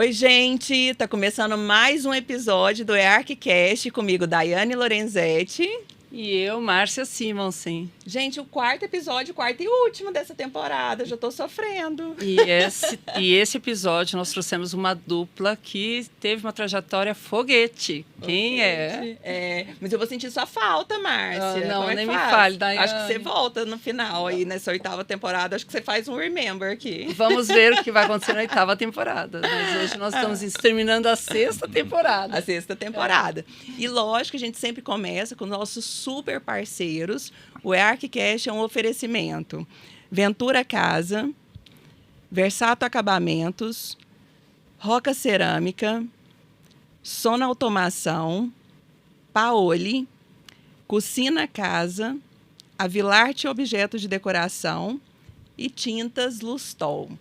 Oi, gente! Tá começando mais um episódio do EARCcast comigo, Daiane Lorenzetti. E eu, Márcia Simonsen. Gente, o quarto episódio, quarto e último dessa temporada. Já tô sofrendo. E esse episódio nós trouxemos uma dupla que teve uma trajetória foguete. Quem é? Mas eu vou sentir sua falta, Márcia. Não, Como é nem que me faz? fale, Daiane. Acho que você volta no final aí, nessa oitava temporada. Acho que você faz um remember aqui. Vamos ver o que vai acontecer na oitava temporada. Mas hoje nós estamos terminando a sexta temporada. A sexta temporada. E lógico, a gente sempre começa com nossos super parceiros. O EARCcast é um oferecimento. Ventura Casa, Versato Acabamentos, Roca Cerâmica, Sona Automação, Paoli, Cucina Casa, Avilarte Objetos de Decoração e Tintas Lustol.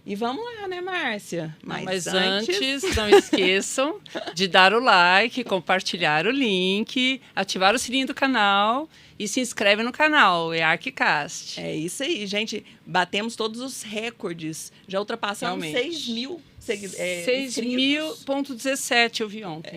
E vamos lá, né, Márcia? Mas antes, não esqueçam de dar o like, compartilhar o link, ativar o sininho do canal e se inscreve no canal, EARCcast. É isso aí, gente. Batemos todos os recordes. Já ultrapassamos 6 mil inscritos. 6.000.17 eu vi ontem.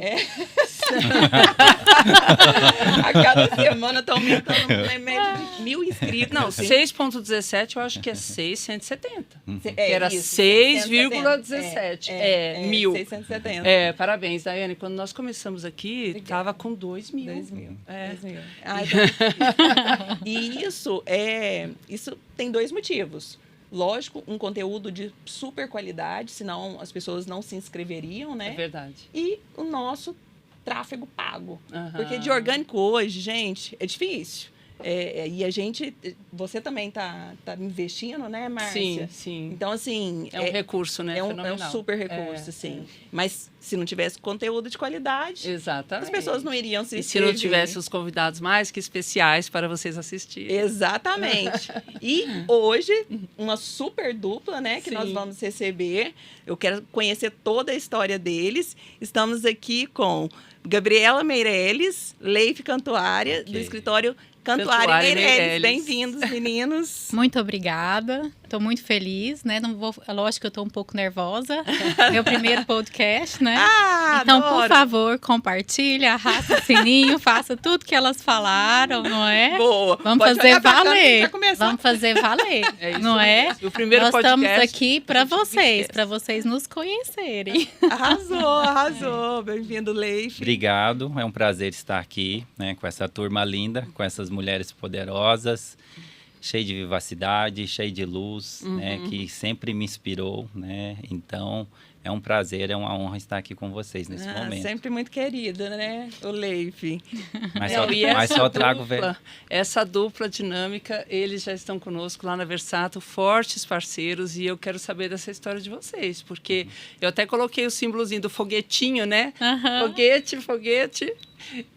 A cada semana está aumentando em média de 1.000 inscritos. Não, assim. 6.17 eu acho que é 670. Era isso, 6,17. Mil. 670. Parabéns, Daiane. Quando nós começamos aqui, estava com 2 mil. 2 mil. É. 2 mil. E isso tem dois motivos. Lógico, um conteúdo de super qualidade, senão as pessoas não se inscreveriam, né? É verdade. E o nosso tráfego pago. Uhum. Porque de orgânico hoje, gente, é difícil. E a gente, você também tá investindo, né, Márcia? Sim. Então, assim... É um recurso, né? É um super recurso, sim. Mas se não tivesse conteúdo de qualidade, exatamente, as pessoas não iriam se inscrever. E se não tivesse os convidados mais que especiais para vocês assistirem. Exatamente. E hoje, uma super dupla, né, que sim, nós vamos receber. Eu quero conhecer toda a história deles. Estamos aqui com Gabriela Meirelles, Leif Cantuária, do escritório Cantuária Meirelles. Bem-vindos, meninos. Muito obrigada. Estou muito feliz, né? Lógico que eu estou um pouco nervosa. Meu primeiro podcast, né? Então, adoro. Por favor, compartilha, arrasta o sininho, faça tudo que elas falaram, não é? Boa. Vamos Pode fazer valer. Vamos fazer valer, isso não é? O primeiro Nós podcast, estamos aqui para vocês nos conhecerem. Arrasou. Bem-vindo, Leif. Obrigado, é um prazer estar aqui, né, com essa turma linda, com essas mulheres poderosas, cheio de vivacidade, cheio de luz, né, que sempre me inspirou, né? Então, é um prazer, é uma honra estar aqui com vocês nesse momento. Sempre muito querido, né, o Leif. Mas só trago velho. Essa dupla dinâmica, eles já estão conosco lá na Versato, fortes parceiros, e eu quero saber dessa história de vocês, porque eu até coloquei o símbolozinho do foguetinho, né? Foguete.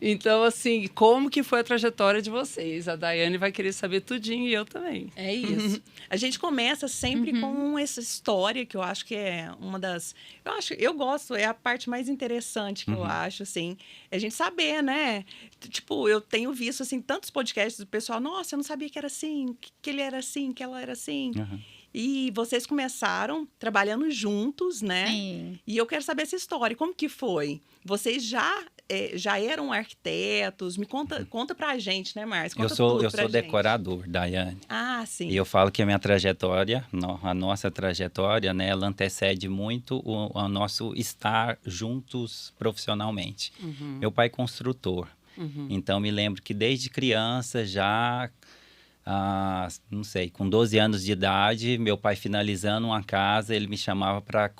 Então, assim, como que foi a trajetória de vocês? A Daiane vai querer saber tudinho e eu também. É isso. A gente começa sempre com essa história que eu acho que é uma das... Eu gosto, é a parte mais interessante que eu acho, assim. É a gente saber, né? Tipo, eu tenho visto, assim, tantos podcasts do pessoal, nossa, eu não sabia que era assim, que ele era assim, que ela era assim. E vocês começaram trabalhando juntos, né? Sim. E eu quero saber essa história. Como que foi? Vocês já eram arquitetos? Me conta pra gente, né, Márcia? Eu sou decorador, Daiane. Sim. E eu falo que a minha trajetória, a nossa trajetória, né, ela antecede muito o nosso estar juntos profissionalmente. Meu pai é construtor. Então, me lembro que desde criança já... não sei, com 12 anos de idade, meu pai finalizando uma casa, ele me chamava para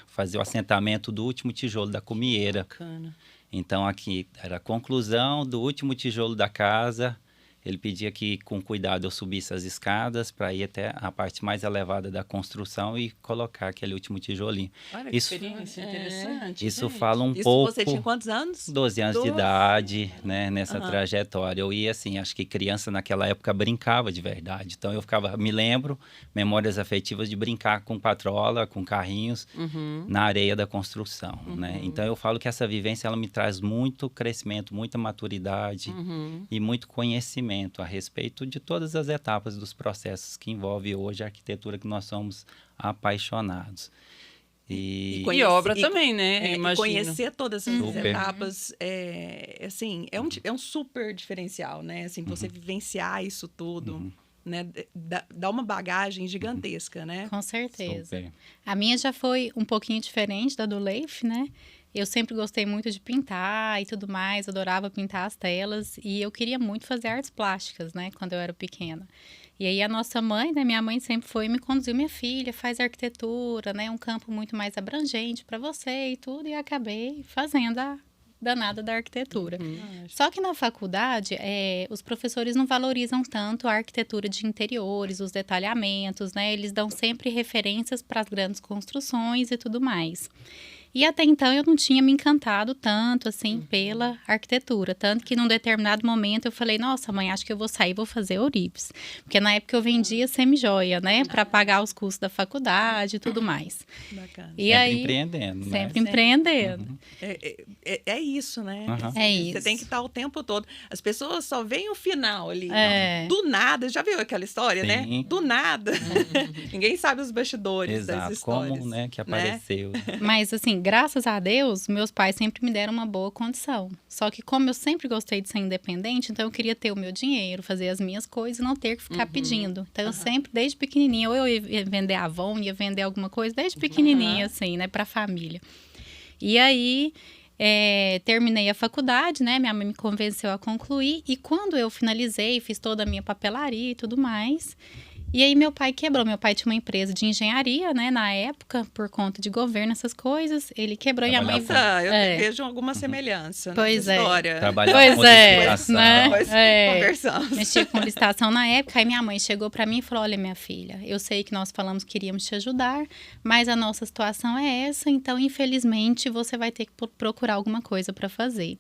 fazer o assentamento do último tijolo da cumieira. Bacana. Então, aqui era a conclusão do último tijolo da casa. Ele pedia que, com cuidado, eu subisse as escadas para ir até a parte mais elevada da construção e colocar aquele último tijolinho. Olha que experiência interessante. Isso gente. fala um pouco... Você tinha quantos anos? 12 anos de idade, né, nessa trajetória. Eu ia, assim, acho que criança naquela época brincava de verdade. Então, me lembro, memórias afetivas de brincar com patrola, com carrinhos, na areia da construção, né? Então, eu falo que essa vivência, ela me traz muito crescimento, muita maturidade e muito conhecimento a respeito de todas as etapas dos processos que envolve hoje a arquitetura que nós somos apaixonados. E obra também, né? Imagino. Conhecer todas essas etapas assim, é um super diferencial, né? Assim, você vivenciar isso tudo, né? Dá uma bagagem gigantesca, né? Com certeza. Super. A minha já foi um pouquinho diferente da do Leif, né? Eu sempre gostei muito de pintar e tudo mais, adorava pintar as telas e eu queria muito fazer artes plásticas, né? Quando eu era pequena. E aí a nossa mãe, né, minha mãe sempre foi e me conduziu, minha filha, faz arquitetura, né, um campo muito mais abrangente para você e tudo, e acabei fazendo a danada da arquitetura. Só que na faculdade, os professores não valorizam tanto a arquitetura de interiores, os detalhamentos, né, eles dão sempre referências para as grandes construções e tudo mais. E até então eu não tinha me encantado tanto, assim, pela arquitetura. Tanto que num determinado momento eu falei, nossa, mãe, acho que eu vou sair e vou fazer Ourives. Porque na época eu vendia semi-joia, né? Para pagar os custos da faculdade e tudo mais. Bacana. E sempre aí, empreendendo, né? Sempre empreendendo. É isso, né? É isso. Você tem que estar o tempo todo. As pessoas só veem o final ali. É. Do nada. Já viu aquela história, Sim. né? Do nada. Ninguém sabe os bastidores das Exato, histórias. como, né, que apareceu. Mas, assim, graças a Deus, meus pais sempre me deram uma boa condição. Só que como eu sempre gostei de ser independente, então eu queria ter o meu dinheiro, fazer as minhas coisas e não ter que ficar pedindo. Então, eu sempre, desde pequenininha, ou eu ia vender Avon, ia vender alguma coisa, desde pequenininha, assim, né, pra família. E aí, terminei a faculdade, né, minha mãe me convenceu a concluir. E quando eu finalizei, fiz toda a minha papelaria e tudo mais... E aí meu pai quebrou. Meu pai tinha uma empresa de engenharia, né? Na época, por conta de governo, essas coisas. Ele quebrou e a mãe... Eu vejo alguma semelhança Pois nessa história. Trabalhava Pois com é, licitação. né? Depois conversamos. Mexia com licitação na época. Aí minha mãe chegou para mim e falou, olha, minha filha, eu sei que nós falamos que queríamos te ajudar, mas a nossa situação é essa, então, infelizmente, você vai ter que procurar alguma coisa para fazer.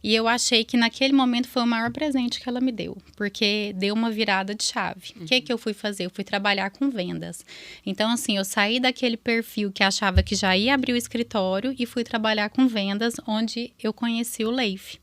E eu achei que naquele momento foi o maior presente que ela me deu, porque deu uma virada de chave. O que eu fui fazer? Eu fui trabalhar com vendas. Então, assim, eu saí daquele perfil que achava que já ia abrir o escritório e fui trabalhar com vendas, onde eu conheci o Leif.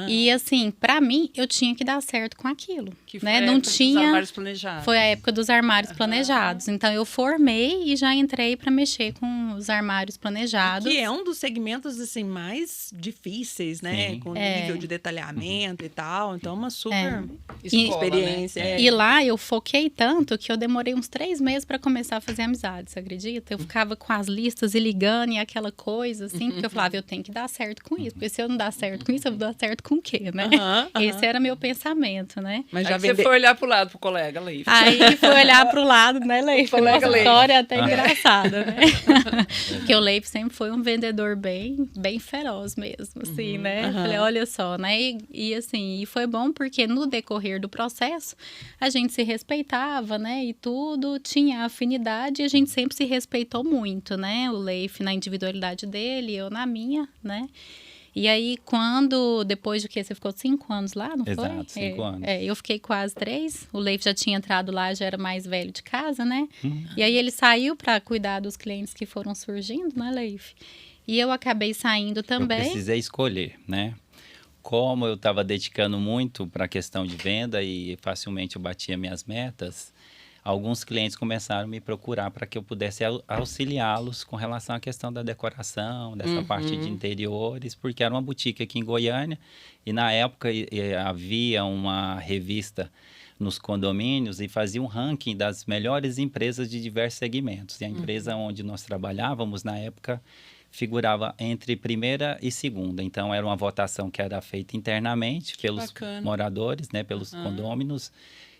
E assim, para mim, eu tinha que dar certo com aquilo, que foi né? a Não época tinha. dos armários planejados. Foi a época dos armários planejados. Então eu formei e já entrei para mexer com os armários planejados. Que é um dos segmentos assim mais difíceis, né? Sim. Com nível de detalhamento e tal. Então uma super Escola, experiência. né? E lá eu foquei tanto que eu demorei uns 3 meses para começar a fazer amizade, você acredita? Eu ficava com as listas e ligando e aquela coisa assim, porque eu falava, eu tenho que dar certo com isso, porque se eu não dar certo com isso, eu vou dar certo com o quê, né? Esse era meu pensamento, né? Mas Aí você foi olhar pro lado pro colega, Leif. Aí fui olhar pro lado, né, Leif? Colega Nossa Leif. história é até engraçada, né? Porque o Leif sempre foi um vendedor bem feroz mesmo, assim, né? Falei, olha só, né? E assim, e foi bom porque no decorrer do processo, a gente se respeitava, né? E tudo, tinha afinidade e a gente sempre se respeitou muito, né? O Leif na individualidade dele, eu na minha, né? E aí, depois de que você ficou 5 anos lá, não foi? Exato, 5 anos. Eu fiquei quase 3. O Leif já tinha entrado lá, já era mais velho de casa, né? E aí ele saiu para cuidar dos clientes que foram surgindo, né, Leif? E eu acabei saindo também. Eu precisei escolher, né? Como eu estava dedicando muito para a questão de venda e facilmente eu batia minhas metas, alguns clientes começaram a me procurar para que eu pudesse auxiliá-los com relação à questão da decoração, dessa parte de interiores, porque era uma boutique aqui em Goiânia e na época havia uma revista nos condomínios e fazia um ranking das melhores empresas de diversos segmentos. E a empresa onde nós trabalhávamos na época figurava entre primeira e segunda. Então, era uma votação que era feita internamente pelos moradores, né, pelos condôminos.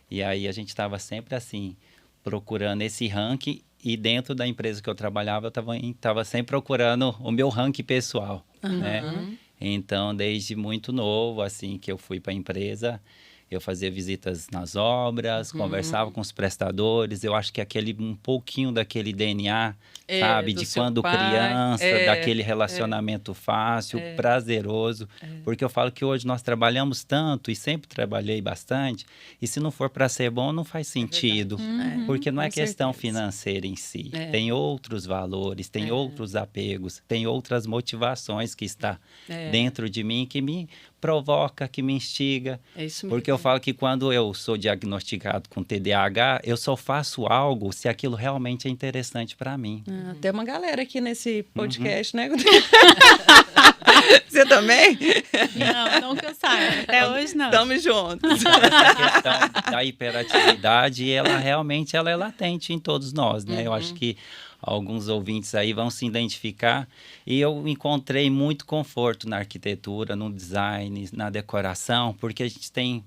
E aí a gente estava sempre assim, procurando esse ranking e dentro da empresa que eu trabalhava, eu estava sempre procurando o meu ranking pessoal, né? Então, desde muito novo, assim, que eu fui para a empresa, eu fazia visitas nas obras, conversava com os prestadores. Eu acho que um pouquinho daquele DNA, sabe? De quando criança, daquele relacionamento fácil, prazeroso. Porque eu falo que hoje nós trabalhamos tanto e sempre trabalhei bastante. E se não for para ser bom, não faz sentido. Porque não é questão financeira em si. Tem outros valores, tem outros apegos, tem outras motivações que está dentro de mim que me provoca, que me instiga. É isso mesmo. Porque eu falo que quando eu sou diagnosticado com TDAH, eu só faço algo se aquilo realmente é interessante para mim. Tem uma galera aqui nesse podcast, né? Você também? Não que eu saiba. Até hoje, não. Tamo juntos. Essa questão da hiperatividade, ela realmente ela é latente em todos nós, né? Eu acho que alguns ouvintes aí vão se identificar. E eu encontrei muito conforto na arquitetura, no design, na decoração, porque a gente tem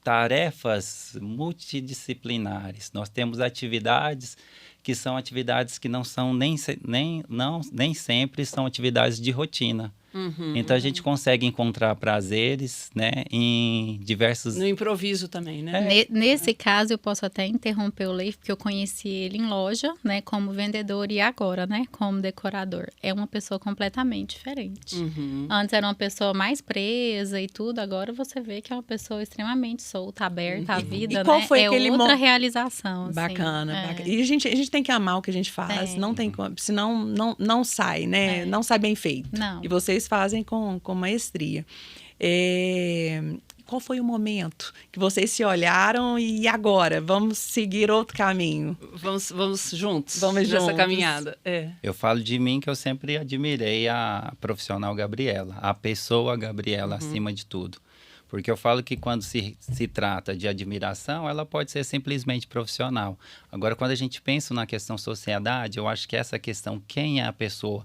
tarefas multidisciplinares. Nós temos atividades que são atividades que não são nem sempre são atividades de rotina. Então a gente consegue encontrar prazeres, né, em diversos... No improviso também, né? Nesse caso, eu posso até interromper o Leif, porque eu conheci ele em loja, né, como vendedor e agora, né, como decorador. É uma pessoa completamente diferente. Antes era uma pessoa mais presa e tudo, agora você vê que é uma pessoa extremamente solta, aberta à vida, e qual né? foi é aquele outra realização. Assim. Bacana. E a gente tem que amar o que a gente faz, não tem como, senão não sai, né? Não sai bem feito. Não. E vocês fazem com maestria. Qual foi o momento que vocês se olharam e agora? Vamos seguir outro caminho? Vamos juntos Vamos nessa juntos. caminhada. Eu falo de mim que eu sempre admirei a profissional Gabriela, a pessoa Gabriela acima de tudo. Porque eu falo que quando se trata de admiração, ela pode ser simplesmente profissional. Agora, quando a gente pensa na questão sociedade, eu acho que essa questão, quem é a pessoa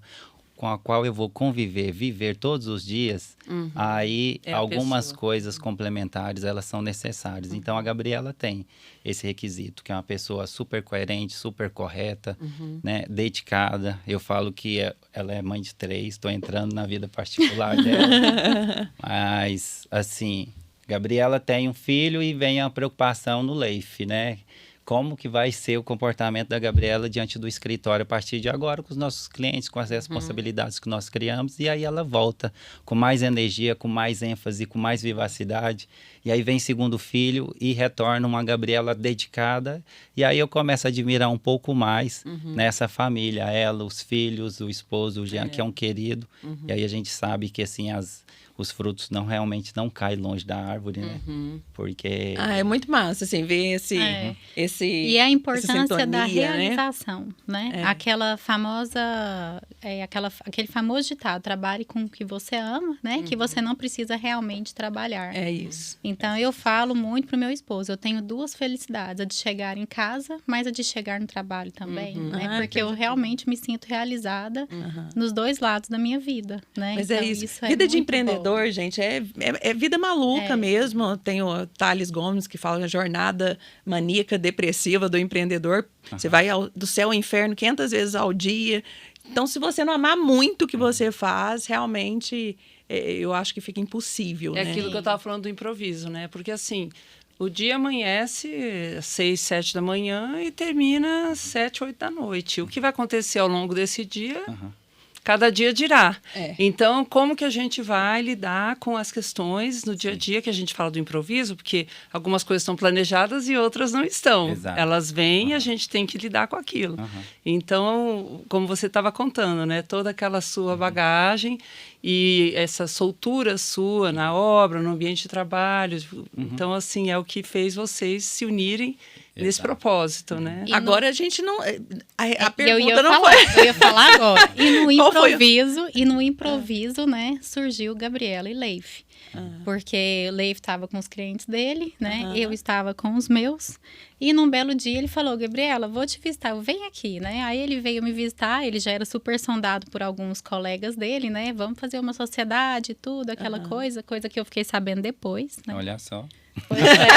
com a qual eu vou conviver, viver todos os dias, aí algumas coisas complementares, elas são necessárias. Então, a Gabriela tem esse requisito, que é uma pessoa super coerente, super correta, né, dedicada. Eu falo que ela é mãe de 3, estou entrando na vida particular dela. Mas, assim, Gabriela tem um filho e vem a preocupação no Leif, né? Como que vai ser o comportamento da Gabriela diante do escritório a partir de agora, com os nossos clientes, com as responsabilidades que nós criamos, e aí ela volta com mais energia, com mais ênfase, com mais vivacidade, e aí vem segundo filho e retorna uma Gabriela dedicada, e aí eu começo a admirar um pouco mais nessa família, ela, os filhos, o esposo, o Jean, que é um querido, e aí a gente sabe que assim, os frutos realmente não caem longe da árvore, né? Porque... é muito massa, assim, ver esse E a importância da sintonia, realização, né? Aquela famosa... aquele famoso ditado, trabalhe com o que você ama, né? Que você não precisa realmente trabalhar. É isso. Então, eu falo muito pro meu esposo, eu tenho 2 felicidades, a de chegar em casa, mas a de chegar no trabalho também, né? Porque eu realmente me sinto realizada nos 2 lados da minha vida, né? Mas então, é isso. é Vida de muito empreendedor, gente, é vida maluca mesmo. Tem o Thales Gomes que fala a jornada maníaca, depressiva do empreendedor. Você vai do céu ao inferno 500 vezes ao dia. Então, se você não amar muito o que você faz, realmente, eu acho que fica impossível, É né? aquilo que eu estava falando do improviso, né? Porque, assim, o dia amanhece às 6, 7 da manhã e termina às 7, 8 da noite. O que vai acontecer ao longo desse dia... Cada dia dirá. Então, como que a gente vai lidar com as questões no dia a dia, que a gente fala do improviso, porque algumas coisas estão planejadas e outras não estão. Exato. Elas vêm e a gente tem que lidar com aquilo. Então, como você estava contando, né? Toda aquela sua bagagem e essa soltura sua na obra, no ambiente de trabalho. Então, assim, é o que fez vocês se unirem nesse propósito, né? E agora a gente não... A pergunta eu ia falar agora. E no improviso, né, surgiu Gabriela e Leif. Porque o Leif estava com os clientes dele, né? Eu estava com os meus. E num belo dia ele falou, Gabriela, vou te visitar, vem aqui, né? Aí ele veio me visitar, ele já era super sondado por alguns colegas dele, né? Vamos fazer uma sociedade e tudo, aquela coisa que eu fiquei sabendo depois, né? Olha só. Pois é.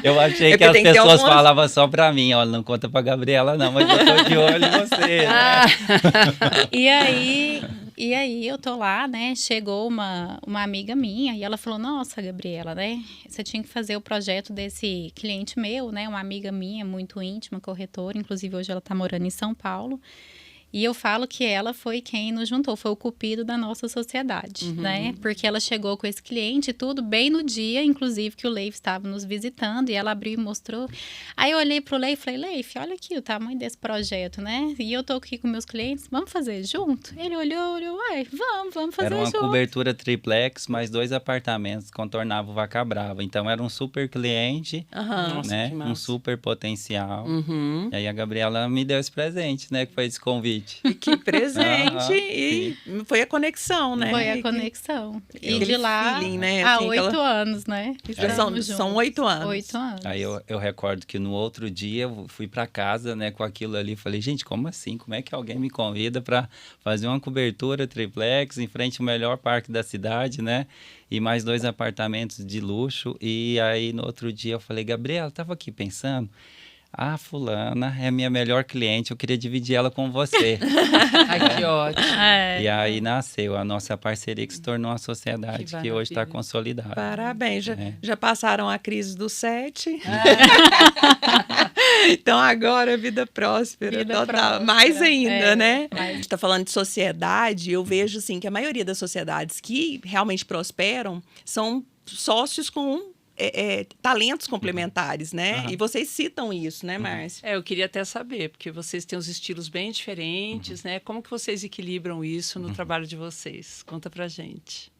Eu achei que as pessoas falavam só pra mim, ó, não conta pra Gabriela não, mas eu tô de olho em você, né? E aí eu tô lá, né, chegou uma amiga minha e ela falou, nossa, Gabriela, né, você tinha que fazer o projeto desse cliente meu, né, uma amiga minha muito íntima, corretora, inclusive hoje ela tá morando em São Paulo. E eu falo que ela foi quem nos juntou, foi o cupido da nossa sociedade, né? Porque ela chegou com esse cliente, tudo bem no dia, inclusive, que o Leif estava nos visitando, e ela abriu e mostrou. Aí eu olhei pro Leif e falei, Leif, olha aqui o tamanho desse projeto, né? E eu tô aqui com meus clientes, vamos fazer junto? Ele olhou, uai, vamos fazer junto. Era uma cobertura triplex, mais 2 apartamentos, contornava o Vaca Brava. Então, era um super cliente, né? Um super potencial. E aí, a Gabriela me deu esse presente, né? Que foi esse convite. Que presente! E foi a conexão, né? Foi a conexão. E Aquele de lá, feeling, né? há Assim, 8 anos, né? São 8 anos. 8 anos. Aí eu recordo que no outro dia eu fui para casa, né, com aquilo ali. Falei, gente, como assim? Como é que alguém me convida para fazer uma cobertura triplex em frente ao melhor parque da cidade, né? E mais 2 apartamentos de luxo. E aí no outro dia eu falei, Gabriela, eu tava aqui pensando. Ah, fulana é minha melhor cliente, eu queria dividir ela com você. Ai, que ótimo. E aí nasceu a nossa parceria que se tornou uma sociedade que hoje está consolidada. Parabéns, já passaram a crise do 7. Então agora vida próspera, Vida total. próspera. Mais ainda, né? Mas... A gente está falando de sociedade, eu vejo assim que a maioria das sociedades que realmente prosperam são sócios com talentos complementares, né? E vocês citam isso, né, Márcia? Eu queria até saber, porque vocês têm os estilos bem diferentes, né? Como que vocês equilibram isso no trabalho de vocês? Conta pra gente.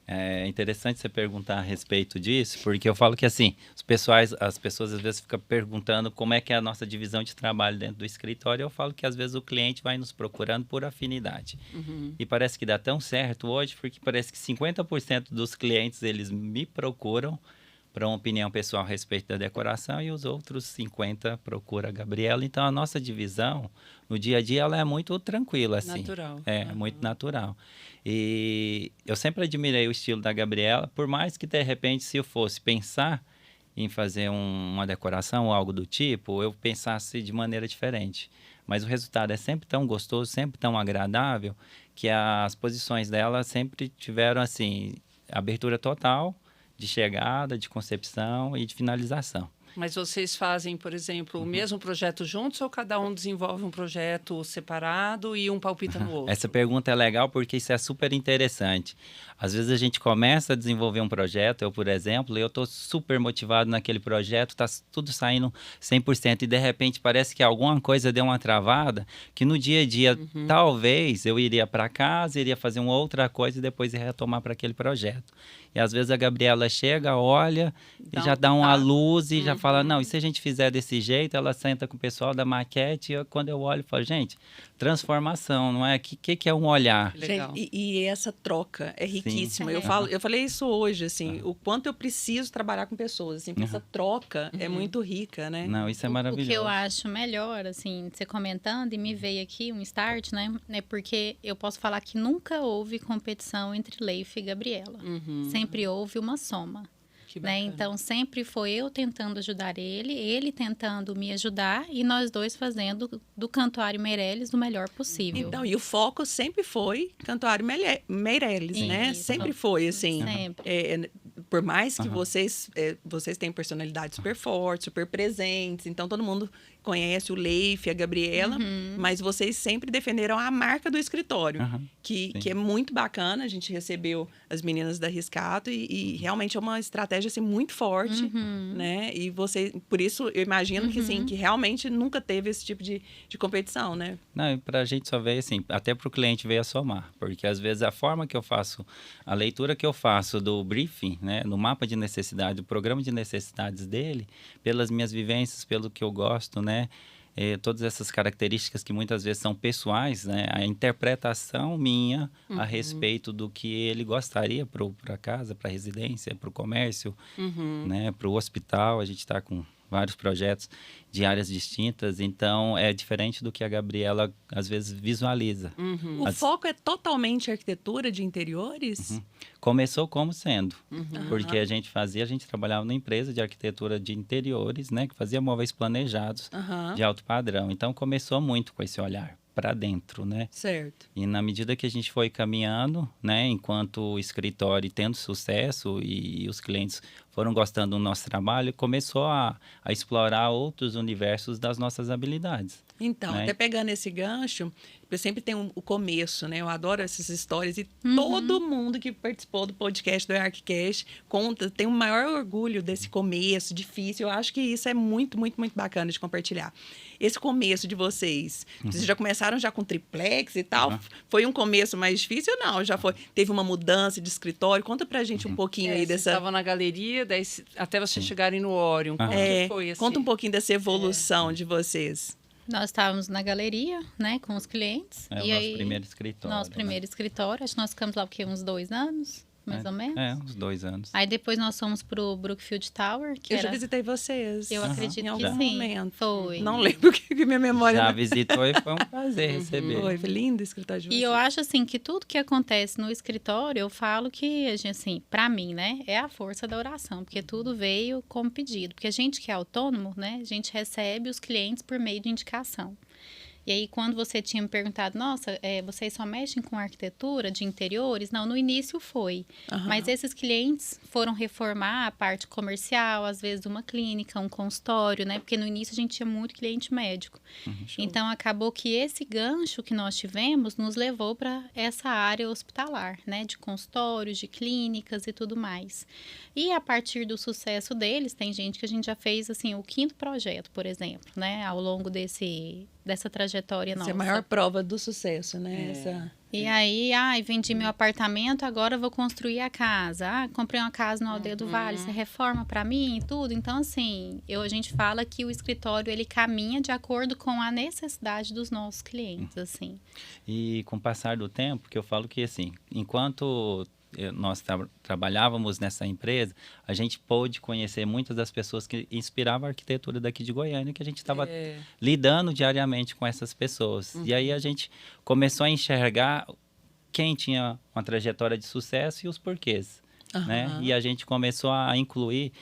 É interessante você perguntar a respeito disso, porque eu falo que assim, as pessoas às vezes ficam perguntando como é que é a nossa divisão de trabalho dentro do escritório. Eu falo que às vezes o cliente vai nos procurando por afinidade. E parece que dá tão certo hoje, porque parece que 50% dos clientes eles me procuram para uma opinião pessoal a respeito da decoração e os outros 50% procuram a Gabriela. Então a nossa divisão no dia a dia ela é muito tranquila, assim. Natural. Muito natural. E eu sempre admirei o estilo da Gabriela, por mais que, de repente, se eu fosse pensar em fazer uma decoração ou algo do tipo, eu pensasse de maneira diferente. Mas o resultado é sempre tão gostoso, sempre tão agradável, que as posições dela sempre tiveram, assim, abertura total de chegada, de concepção e de finalização. Mas vocês fazem, por exemplo, o mesmo projeto juntos ou cada um desenvolve um projeto separado e um palpita no outro? Essa pergunta é legal porque isso é super interessante. Às vezes a gente começa a desenvolver um projeto, eu, por exemplo, eu estou super motivado naquele projeto, está tudo saindo 100% e de repente parece que alguma coisa deu uma travada, que no dia a dia talvez eu iria para casa, iria fazer uma outra coisa e depois ia retomar para aquele projeto. E às vezes a Gabriela chega, olha, e já dá uma luz e já fala, não, e se a gente fizer desse jeito? Ela senta com o pessoal da maquete e quando eu olho, eu falo, gente, transformação, não é? O que é um olhar? Legal. Gente, e essa troca é riquíssima. Sim. Eu falei isso hoje, assim, o quanto eu preciso trabalhar com pessoas, assim, porque essa troca é muito rica, né? Não, isso é maravilhoso. O que eu acho melhor, assim, você comentando, e me veio aqui um start, né? É porque eu posso falar que nunca houve competição entre Leif e Gabriela. Sempre houve uma soma. Né? Então, sempre foi eu tentando ajudar ele tentando me ajudar e nós dois fazendo do Cantuário Meireles o melhor possível. Então, e o foco sempre foi Cantuário Meireles, né? Sempre foi, assim. Sempre. Por mais que vocês têm personalidades super fortes, super presentes, então todo mundo conhece o Leif, a Gabriela, mas vocês sempre defenderam a marca do escritório, que é muito bacana. A gente recebeu as meninas da Riscato e realmente é uma estratégia assim, muito forte, né? E vocês, por isso, eu imagino que, assim, que realmente nunca teve esse tipo de competição, né? Não, e pra gente só veio assim, até pro cliente veio a somar, porque às vezes a forma que eu faço, a leitura que eu faço do briefing, né, no mapa de necessidade, do programa de necessidades dele, pelas minhas vivências, pelo que eu gosto, né, todas essas características que muitas vezes são pessoais, né, a interpretação minha a respeito do que ele gostaria para casa, para residência, para o comércio, né, para o hospital. A gente está com vários projetos de áreas distintas, então é diferente do que a Gabriela às vezes visualiza. O foco é totalmente arquitetura de interiores? Começou como sendo, porque a gente trabalhava numa empresa de arquitetura de interiores, né, que fazia móveis planejados de alto padrão. Então começou muito com esse olhar para dentro, né? Certo. E na medida que a gente foi caminhando, né, enquanto o escritório tendo sucesso e os clientes foram gostando do nosso trabalho e começou a explorar outros universos das nossas habilidades. Então, né? Até pegando esse gancho, eu sempre tenho o começo, né? Eu adoro essas histórias e todo mundo que participou do podcast do ArcCast conta, tem o maior orgulho desse começo difícil. Eu acho que isso é muito, muito, muito bacana de compartilhar. Esse começo de vocês, vocês já começaram já com triplex e tal? Foi um começo mais difícil ou não? Já foi? Teve uma mudança de escritório? Conta pra gente um pouquinho aí Vocês dessa... estavam na galeria, daí, até vocês chegarem no Orion. Como que foi assim? Conta um pouquinho dessa evolução de vocês. Nós estávamos na galeria, né, com os clientes. É o nosso primeiro escritório. Nosso primeiro escritório. Acho que nós ficamos lá porque uns 2 anos, mais ou menos. Uns 2 anos. Aí depois nós fomos pro Brookfield Tower, que Eu já visitei vocês. Eu acredito em que algum sim. momento. Foi. Não lembro que minha memória... Já visitou e foi um prazer receber. Foi lindo o escritório de vocês. E eu acho, assim, que tudo que acontece no escritório, eu falo que, a gente, assim, pra mim, né, é a força da oração, porque tudo veio como pedido. Porque a gente que é autônomo, né, a gente recebe os clientes por meio de indicação. E aí, quando você tinha me perguntado, nossa, vocês só mexem com arquitetura de interiores? Não, no início foi. Mas esses clientes foram reformar a parte comercial, às vezes uma clínica, um consultório, né? Porque no início a gente tinha muito cliente médico. Então, acabou que esse gancho que nós tivemos nos levou para essa área hospitalar, né? De consultórios, de clínicas e tudo mais. E a partir do sucesso deles, tem gente que a gente já fez, assim, o 5º projeto, por exemplo, né? Ao longo dessa trajetória nossa. Essa é a maior prova do sucesso, né? E aí, vendi meu apartamento, agora vou construir a casa. Comprei uma casa no Aldeia do Vale, você reforma para mim e tudo. Então, assim, a gente fala que o escritório, ele caminha de acordo com a necessidade dos nossos clientes, assim. E com o passar do tempo, que eu falo que, assim, enquanto nós trabalhávamos nessa empresa, a gente pôde conhecer muitas das pessoas que inspiravam a arquitetura daqui de Goiânia, que a gente estava lidando diariamente com essas pessoas. E aí a gente começou a enxergar quem tinha uma trajetória de sucesso e os porquês. Né? E a gente começou a incluir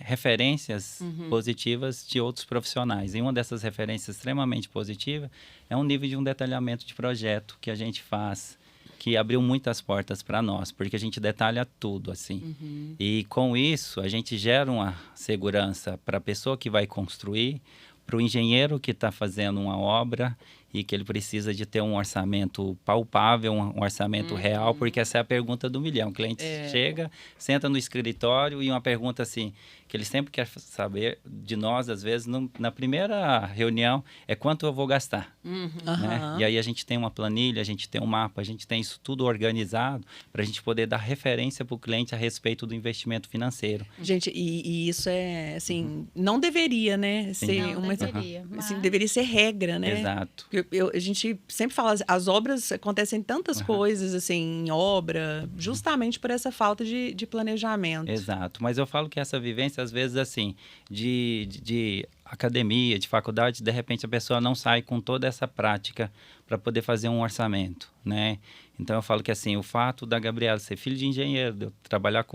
referências positivas de outros profissionais. E uma dessas referências extremamente positivas é um nível de um detalhamento de projeto que a gente faz, que abriu muitas portas para nós, porque a gente detalha tudo, assim. E com isso, a gente gera uma segurança para a pessoa que vai construir, para o engenheiro que está fazendo uma obra e que ele precisa de ter um orçamento palpável, um orçamento real, porque essa é a pergunta do milhão. O cliente chega, senta no escritório e uma pergunta assim, que ele sempre quer saber de nós, às vezes, na primeira reunião, é quanto eu vou gastar. Né? E aí a gente tem uma planilha, a gente tem um mapa, a gente tem isso tudo organizado para a gente poder dar referência para o cliente a respeito do investimento financeiro. Gente, e isso é, assim, não deveria, né? Ser não deveria, assim, deveria ser regra, né? Exato. A gente sempre fala, as obras acontecem tantas coisas, assim, em obra, justamente por essa falta de planejamento. Exato, mas eu falo que essa vivência, às vezes, assim, de academia, de faculdade, de repente a pessoa não sai com toda essa prática para poder fazer um orçamento, né? Então eu falo que, assim, o fato da Gabriela ser filho de engenheiro, de eu trabalhar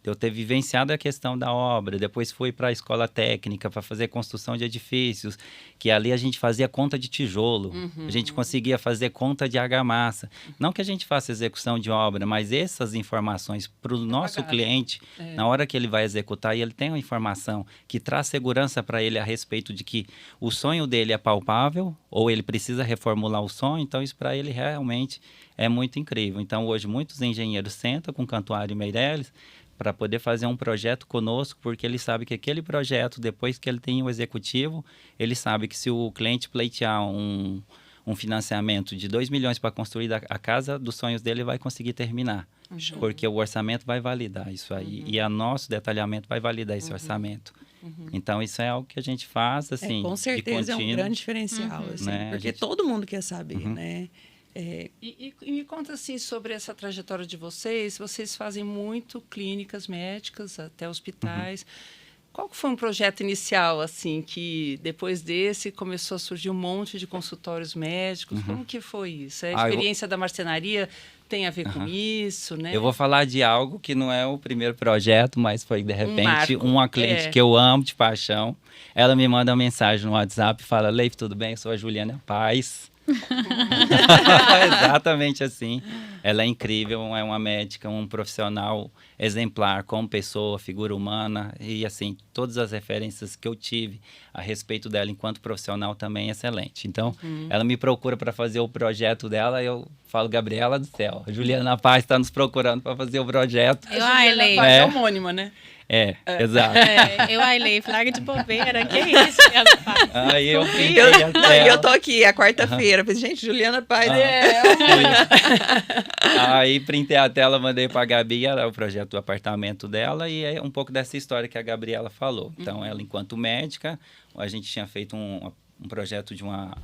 de eu ter vivenciado a questão da obra, depois fui para a escola técnica para fazer construção de edifícios, que ali a gente fazia conta de tijolo, a gente conseguia fazer conta de argamassa. Não que a gente faça execução de obra, mas essas informações para o nosso cliente, na hora que ele vai executar, e ele tem uma informação que traz segurança para ele a respeito de que o sonho dele é palpável, ou ele precisa reformular o sonho, então isso para ele realmente é muito incrível. Então hoje muitos engenheiros sentam com Cantuário e Meirelles para poder fazer um projeto conosco, porque ele sabe que aquele projeto, depois que ele tem o executivo, ele sabe que se o cliente pleitear um financiamento de 2 milhões para construir a casa dos sonhos dele, ele vai conseguir terminar. Porque o orçamento vai validar isso aí. E o nosso detalhamento vai validar esse orçamento. Então, isso é algo que a gente faz, assim, com certeza é um grande diferencial, assim, né? porque todo mundo quer saber, né? E me conta assim sobre essa trajetória de vocês. Vocês fazem muito clínicas médicas, até hospitais. Qual foi um projeto inicial, assim, que depois desse começou a surgir um monte de consultórios médicos? Como que foi isso? A experiência da marcenaria tem a ver com isso, né? Eu vou falar de algo que não é o primeiro projeto, mas foi, de repente, uma cliente que eu amo de paixão. Ela me manda uma mensagem no WhatsApp e fala: Leif, tudo bem? Eu sou a Juliana Paz. Exatamente assim. Ela é incrível, é uma médica, um profissional exemplar, como pessoa, figura humana. E, assim, todas as referências que eu tive a respeito dela enquanto profissional também é excelente. Então, ela me procura para fazer o projeto dela, eu falo, Gabriela do céu, a Juliana Paz está nos procurando para fazer o projeto. Eu, Leif. É homônima, né? Exato. Leif, larga de bobeira, que isso que ela faz? Aí eu eu tô aqui, a quarta-feira, falei, gente, Juliana Paz. Aí printei a tela, mandei pra Gabi, era o projeto do apartamento dela, e é um pouco dessa história que a Gabriela falou. Então, ela, enquanto médica, a gente tinha feito um projeto de uma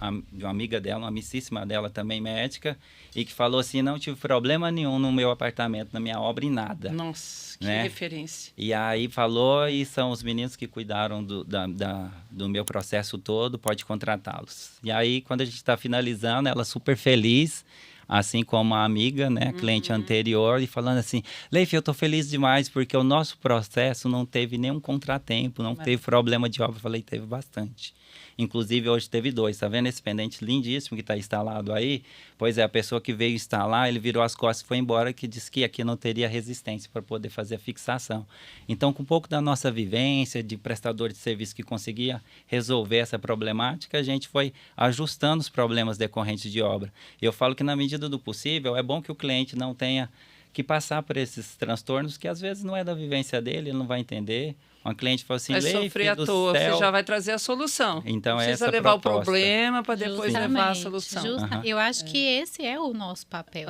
amiga dela, uma amicíssima dela também médica, e que falou assim, não tive problema nenhum no meu apartamento, na minha obra, em nada. Nossa, que né? referência. E aí falou, e são os meninos que cuidaram do meu processo todo, pode contratá-los. E aí, quando a gente está finalizando, ela super feliz, assim como a amiga, né, cliente anterior, e falando assim, Leif, eu tô feliz demais, porque o nosso processo não teve nenhum contratempo, não teve problema de obra. Eu falei, teve bastante. Inclusive, hoje teve 2, tá vendo esse pendente lindíssimo que está instalado aí? Pois é, a pessoa que veio instalar, ele virou as costas e foi embora, que disse que aqui não teria resistência para poder fazer a fixação. Então, com um pouco da nossa vivência de prestador de serviço que conseguia resolver essa problemática, a gente foi ajustando os problemas decorrentes de obra. E eu falo que, na medida do possível, é bom que o cliente não tenha que passar por esses transtornos, que às vezes não é da vivência dele, ele não vai entender. Uma cliente falou assim, vai sofrer à toa, você já vai trazer a solução. Então, não precisa essa levar proposta. o problema para depois levar a solução. Eu acho que esse é o nosso papel.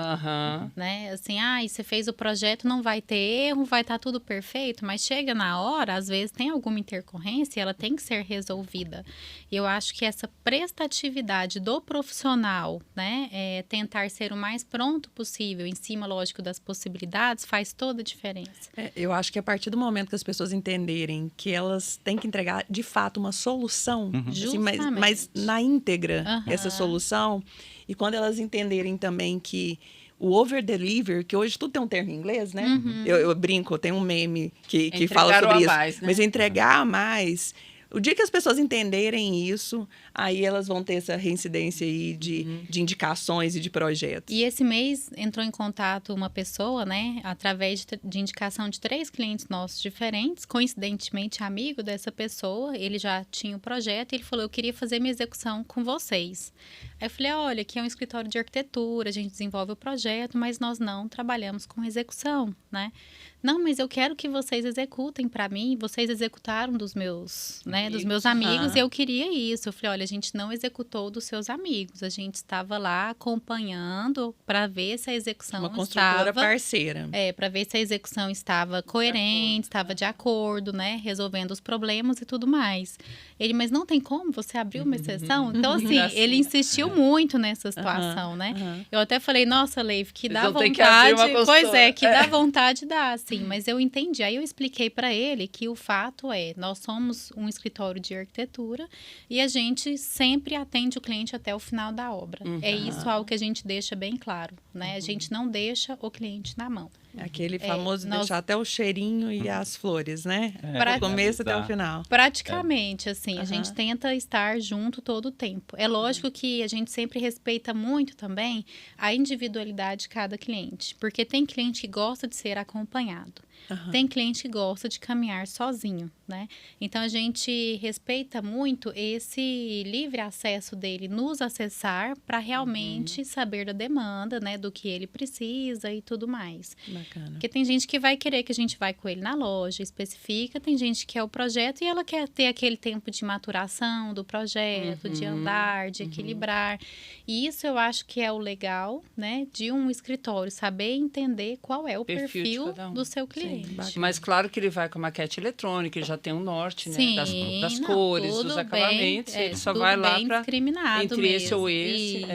Né? Assim, e você fez o projeto, não vai ter erro, vai estar tudo perfeito, mas chega na hora, às vezes tem alguma intercorrência e ela tem que ser resolvida. E eu acho que essa prestatividade do profissional, né, tentar ser o mais pronto possível, em cima, lógico, das possibilidades, faz toda a diferença. Eu acho que a partir do momento que as pessoas entenderem que elas têm que entregar, de fato, uma solução, assim, mas na íntegra, essa solução, e quando elas entenderem também que o over-deliver, que hoje tudo tem um termo em inglês, né? Eu brinco, tem um meme que fala sobre isso. Mais, né? Mas entregar a mais... O dia que as pessoas entenderem isso, aí elas vão ter essa reincidência aí de indicações e de projetos. E esse mês entrou em contato uma pessoa, né, através de indicação de 3 clientes nossos diferentes, coincidentemente amigo dessa pessoa, ele já tinha o projeto e ele falou, eu queria fazer minha execução com vocês. Aí eu falei, olha, aqui é um escritório de arquitetura, a gente desenvolve o projeto, mas nós não trabalhamos com execução, né? Não, mas eu quero que vocês executem para mim. Vocês executaram dos meus, né, dos meus amigos e eu queria isso. Eu falei, olha, a gente não executou dos seus amigos. A gente estava lá acompanhando para ver se a execução uma construtora parceira. Para ver se a execução estava coerente, estava de acordo, né, resolvendo os problemas e tudo mais. Ele, mas não tem como você abrir uma exceção? Então, assim, ele insistiu muito nessa situação, né? Eu até falei, nossa, Leif, que dá vontade. Pois é, que dá vontade dá. Sim, mas eu entendi. Aí eu expliquei para ele que o fato é, nós somos um escritório de arquitetura e a gente sempre atende o cliente até o final da obra. É isso algo que a gente deixa bem claro, né? A gente não deixa o cliente na mão. Aquele famoso deixar até o cheirinho e as flores, né? Do começo até o final. Praticamente, assim, a gente tenta estar junto todo o tempo. É lógico que a gente sempre respeita muito também a individualidade de cada cliente, porque tem cliente que gosta de ser acompanhado. Tem cliente que gosta de caminhar sozinho, né? Então, a gente respeita muito esse livre acesso dele nos acessar para realmente saber da demanda, né? Do que ele precisa e tudo mais. Bacana. Porque tem gente que vai querer que a gente vá com ele na loja, especifica. Tem gente que quer o projeto e ela quer ter aquele tempo de maturação do projeto, de andar, de equilibrar. E isso eu acho que é o legal, né? De um escritório, saber entender qual é o perfil do seu cliente. Mas claro que ele vai com a maquete eletrônica, ele já tem um norte, sim, né? Das cores, dos acabamentos. Ele só vai lá para entre mesmo. Esse ou esse.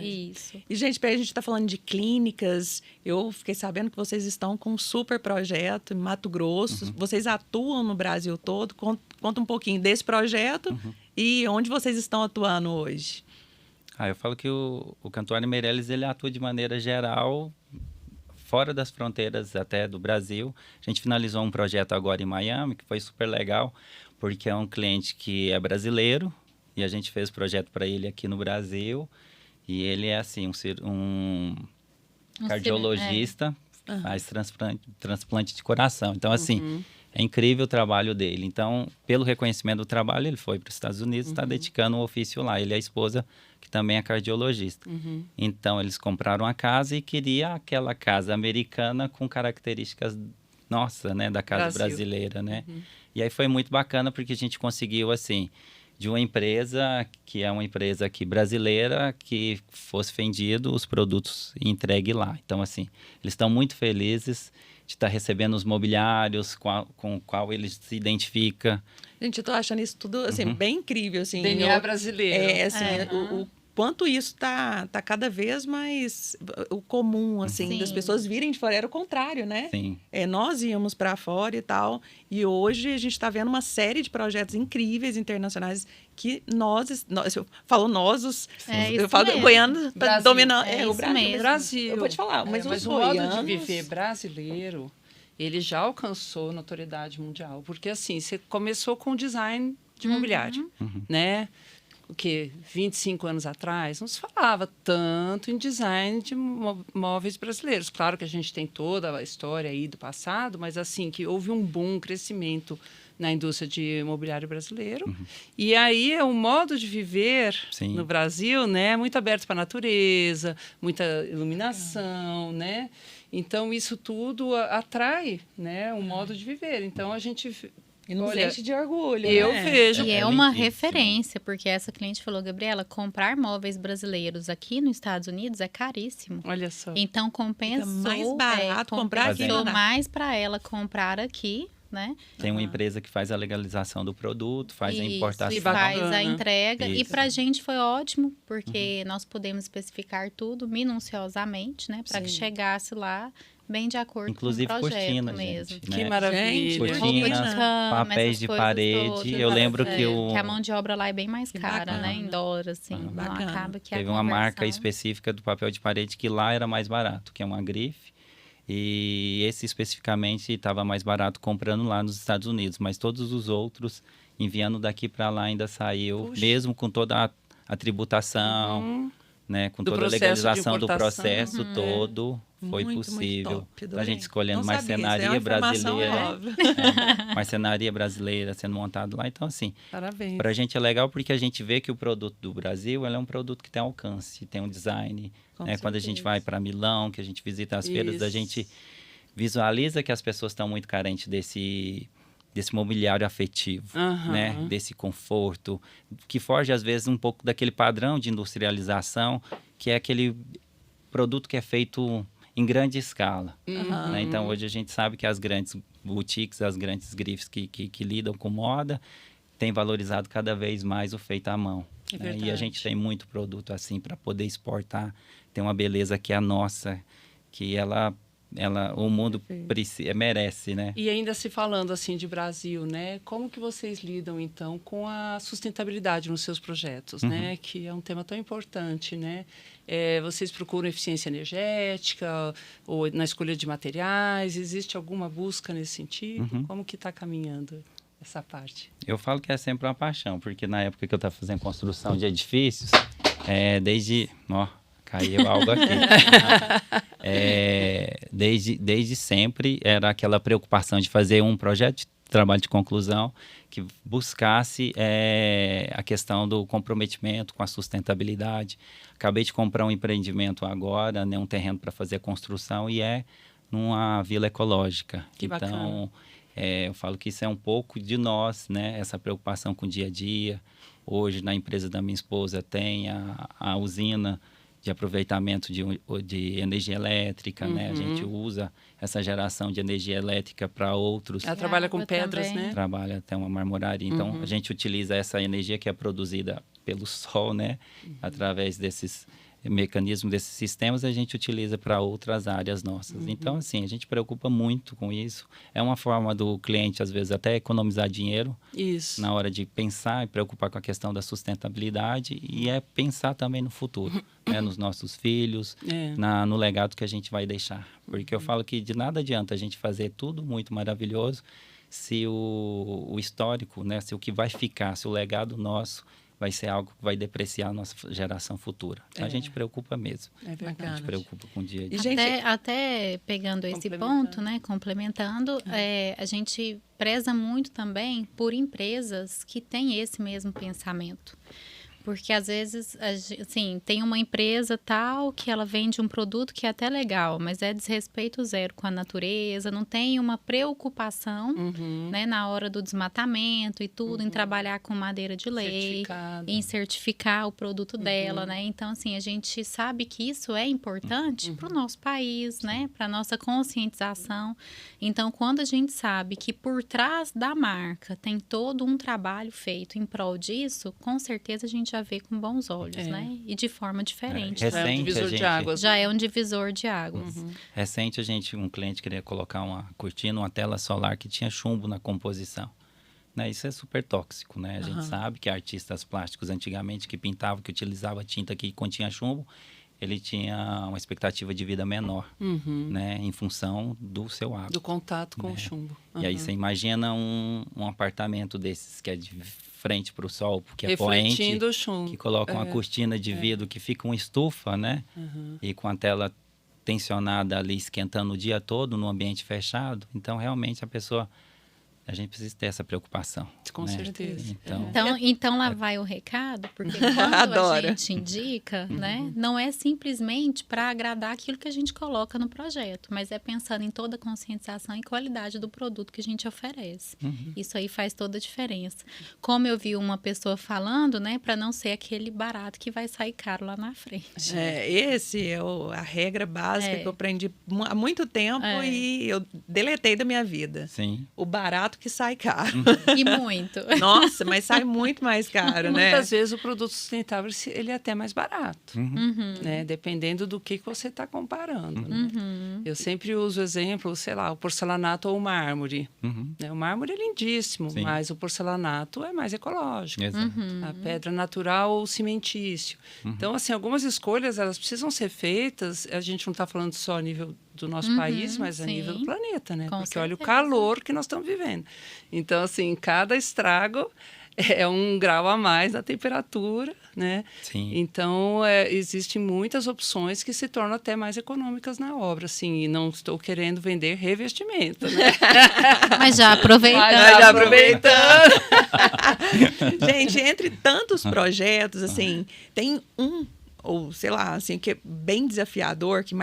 Isso. E, gente, a gente está falando de clínicas. Eu fiquei sabendo que vocês estão com um super projeto em Mato Grosso. Vocês atuam no Brasil todo. Conta um pouquinho desse projeto e onde vocês estão atuando hoje. Eu falo que o Cantuário Meirelles, ele atua de maneira geral fora das fronteiras até do Brasil. A gente finalizou um projeto agora em Miami, que foi super legal, porque é um cliente que é brasileiro, e a gente fez o projeto para ele aqui no Brasil, e ele é assim, cardiologista, faz transplante de coração. Então, assim, é incrível o trabalho dele. Então, pelo reconhecimento do trabalho, ele foi para os Estados Unidos e está dedicando um ofício lá. Ele é a esposa, que também é cardiologista. Então, eles compraram a casa e queria aquela casa americana com características, nossa, né, da casa brasileira, né? E aí foi muito bacana, porque a gente conseguiu, assim, de uma empresa, que é uma empresa aqui brasileira, que fosse vendido os produtos e entregue lá. Então, assim, eles estão muito felizes de estar recebendo os mobiliários com o qual eles se identificam. Gente, eu tô achando isso tudo, assim, bem incrível, assim. DNA brasileiro. Assim, o quanto isso tá cada vez mais o comum, assim, das pessoas virem de fora. Era o contrário, né? Sim. Nós íamos para fora e tal, e hoje a gente está vendo uma série de projetos incríveis internacionais que eu falo nós, eu falo mesmo. goiano para dominar o Brasil. Brasil. Eu vou te falar, mas os o goianos... modo de viver brasileiro, ele já alcançou notoriedade mundial, porque assim, você começou com design de mobiliário, né? O que 25 anos atrás não se falava tanto em design de móveis brasileiros. Claro que a gente tem toda a história aí do passado, mas assim que houve um boom, um crescimento na indústria de mobiliário brasileiro. E aí é um modo de viver no Brasil, né, muito aberto para a natureza, muita iluminação, né? Então isso tudo atrai, né, um modo de viver. Então a gente E nos enche de orgulho, eu né? vejo. E é uma referência, porque essa cliente falou, Gabriela, comprar móveis brasileiros aqui nos Estados Unidos é caríssimo. Olha só. Então compensou, Fica mais barato comprar aqui. compensou mais para ela comprar aqui, né? Tem uma empresa que faz a legalização do produto, faz a importação. E faz a entrega. Isso. E para a gente foi ótimo, porque nós pudemos especificar tudo minuciosamente, né? Para que chegasse lá bem de acordo Inclusive com o projeto cortina, mesmo. gente. Que né? maravilha. Roupa de Cortinas, cama, papéis essas de coisas parede. todas, Eu lembro que a mão de obra lá é bem mais cara, bacana. né? Em dólar, assim. Então bacana. acaba que Teve a uma marca conversão... específica do papel de parede que lá era mais barato, que é uma grife. E esse especificamente estava mais barato comprando lá nos Estados Unidos. Mas todos os outros, enviando daqui para lá, ainda saiu, mesmo com toda a tributação, né, com toda a legalização do processo todo. Foi Muito, possível. muito top, A gente escolhendo não marcenaria sabia, isso é uma informação brasileira. Marcenaria brasileira sendo montado lá. Então, assim, Parabéns. para a gente é legal porque a gente vê que o produto do Brasil ele é um produto que tem alcance, tem um design. Né? Quando a gente vai para Milão, que a gente visita as feiras, a gente visualiza que as pessoas estão muito carentes desse mobiliário afetivo, né? Desse conforto, que foge às vezes um pouco daquele padrão de industrialização, que é aquele produto que é feito em grande escala. Né? Então, hoje a gente sabe que as grandes boutiques, as grandes grifes que lidam com moda, têm valorizado cada vez mais o feito à mão. Né? E a gente tem muito produto assim para poder exportar. Tem uma beleza que é a nossa, que o mundo merece, né? E ainda se falando assim de Brasil, né? Como que vocês lidam então com a sustentabilidade nos seus projetos, né? Que é um tema tão importante, né? Vocês procuram eficiência energética ou na escolha de materiais? Existe alguma busca nesse sentido? Como que está caminhando essa parte? Eu falo que é sempre uma paixão, porque na época que eu estava fazendo construção de edifícios, desde... Caiu algo aqui. Desde sempre era aquela preocupação de fazer um projeto de trabalho de conclusão que buscasse a questão do comprometimento com a sustentabilidade. Acabei de comprar um empreendimento agora, né, um terreno para fazer a construção e numa vila ecológica. Que bacana. Eu falo que isso é um pouco de nós, né, essa preocupação com o dia a dia. Hoje, na empresa da minha esposa, tem a usina de aproveitamento de energia elétrica, né? A gente usa essa geração de energia elétrica para outros. Ela trabalha com pedras, também. né? Trabalha até uma marmoraria. Então, a gente utiliza essa energia que é produzida pelo sol, né? Através desses mecanismos, desses sistemas, a gente utiliza para outras áreas nossas. Então, assim, a gente preocupa muito com isso. É uma forma do cliente, às vezes, até economizar dinheiro na hora de pensar e preocupar com a questão da sustentabilidade e pensar também no futuro, né? Nos nossos filhos, no legado que a gente vai deixar. Porque eu falo que de nada adianta a gente fazer tudo muito maravilhoso se o histórico, né? Se o que vai ficar, se o legado nosso vai ser algo que vai depreciar a nossa geração futura. Então, a gente preocupa mesmo. É verdade. A gente preocupa com o dia a dia. E, gente, Até pegando esse ponto, né, complementando, a gente preza muito também por empresas que têm esse mesmo pensamento. Porque, às vezes, assim, tem uma empresa tal que ela vende um produto que é até legal, mas é desrespeito zero com a natureza, não tem uma preocupação, né, na hora do desmatamento e tudo, em trabalhar com madeira de lei, em certificar o produto dela, né? Então, assim, a gente sabe que isso é importante para o nosso país, né? Para a nossa conscientização. Então, quando a gente sabe que por trás da marca tem todo um trabalho feito em prol disso, com certeza a gente já vê com bons olhos, né? E de forma diferente. Recente, é um divisor de águas. Já é um divisor de águas. Recente, um cliente queria colocar uma cortina, uma tela solar que tinha chumbo na composição. Né? Isso é super tóxico, né? A gente sabe que artistas plásticos antigamente que pintavam, que utilizavam tinta que continha chumbo, ele tinha uma expectativa de vida menor, né? Em função do seu hábito. Do contato com o chumbo. E aí você imagina um apartamento desses que é de frente para o sol, porque é refletindo poente, o chumbo. que coloca uma cortina de vidro que fica uma estufa, né? E com a tela tensionada ali, esquentando o dia todo no ambiente fechado. Então, realmente, a gente precisa ter essa preocupação. Com certeza. Então lá vai o recado, porque quando a gente indica, né, não é simplesmente para agradar aquilo que a gente coloca no projeto, mas é pensando em toda a conscientização e qualidade do produto que a gente oferece. Isso aí faz toda a diferença. Como eu vi uma pessoa falando, né, para não ser aquele barato que vai sair caro lá na frente. Esse é a regra básica que eu aprendi há muito tempo e eu deletei da minha vida. Sim. O barato que sai caro. E muito. Nossa, mas sai muito mais caro, né? Muitas vezes o produto sustentável ele é até mais barato, né? Dependendo do que você está comparando. Né? Eu sempre uso o exemplo, sei lá, o porcelanato ou o mármore. Né? O mármore é lindíssimo, mas o porcelanato é mais ecológico. A pedra natural ou o cimentício. Então, assim, algumas escolhas elas precisam ser feitas. A gente não está falando só a nível do nosso país, mas a nível do planeta, né? Porque olha o calor que nós estamos vivendo. Então, assim, cada estrago é 1 grau a mais na temperatura, né? Sim. Então, existem muitas opções que se tornam até mais econômicas na obra, assim, e não estou querendo vender revestimento, né? Mas já aproveitando. Gente, entre tantos projetos, assim, tem ou sei lá, assim, que é bem desafiador, que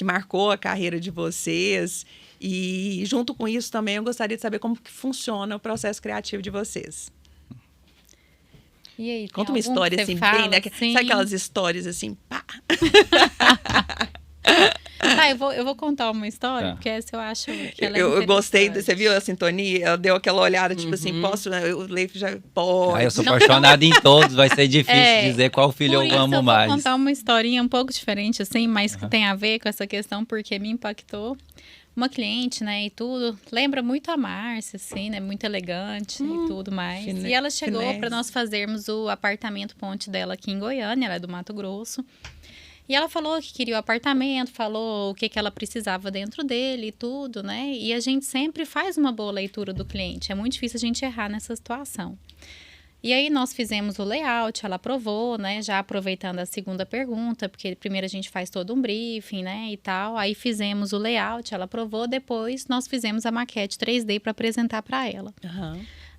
marcou a carreira de vocês. E junto com isso também eu gostaria de saber como que funciona o processo criativo de vocês. E aí, conta uma história assim, bem, né? Sabe aquelas histórias assim, pá? Eu vou contar uma história, porque essa eu acho que ela é eu gostei, você viu a sintonia? Ela deu aquela olhada, tipo assim, posso? O Leif já pode. Eu sou apaixonada em todos, vai ser difícil dizer qual filho eu amo mais. Eu vou contar uma historinha um pouco diferente, assim, mas que tem a ver com essa questão, porque me impactou. Uma cliente, né, e tudo, lembra muito a Márcia, assim, né, muito elegante e tudo mais. E ela chegou para nós fazermos o apartamento ponte dela aqui em Goiânia, ela é do Mato Grosso. E ela falou que queria o apartamento, falou o que ela precisava dentro dele e tudo, né? E a gente sempre faz uma boa leitura do cliente. É muito difícil a gente errar nessa situação. E aí nós fizemos o layout, ela aprovou, né? Já aproveitando a segunda pergunta, porque primeiro a gente faz todo um briefing, né? E tal. Aí fizemos o layout, ela aprovou. Depois nós fizemos a maquete 3D para apresentar para ela.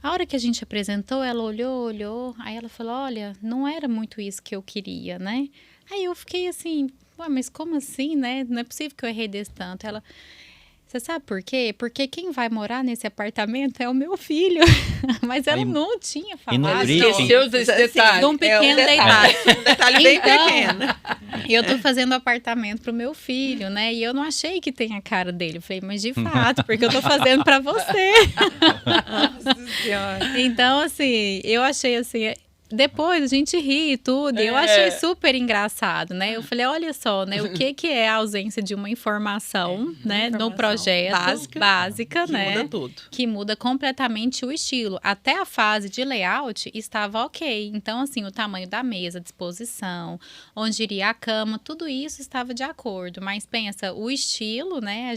A hora que a gente apresentou, ela olhou. Aí ela falou, olha, não era muito isso que eu queria, né? Aí eu fiquei assim, ué, mas como assim, né? Não é possível que eu errei desse tanto. Ela, você sabe por quê? Porque quem vai morar nesse apartamento é o meu filho. Mas ela não tinha falado. Esqueceu desse detalhe. De um pequeno detalhe. Um detalhe bem pequeno. E eu tô fazendo o apartamento pro meu filho, né? E eu não achei que tem a cara dele. Eu falei, mas de fato, porque eu tô fazendo pra você. Nossa Senhora. Então, assim, eu achei assim... Depois a gente ri e tudo, e eu achei super engraçado, né? Eu falei, olha só, né? O que é a ausência de uma informação, né? No projeto básica, né? Que muda tudo. Que muda completamente o estilo. Até a fase de layout estava ok. Então, assim, o tamanho da mesa, a disposição, onde iria a cama, tudo isso estava de acordo. Mas pensa, o estilo, né?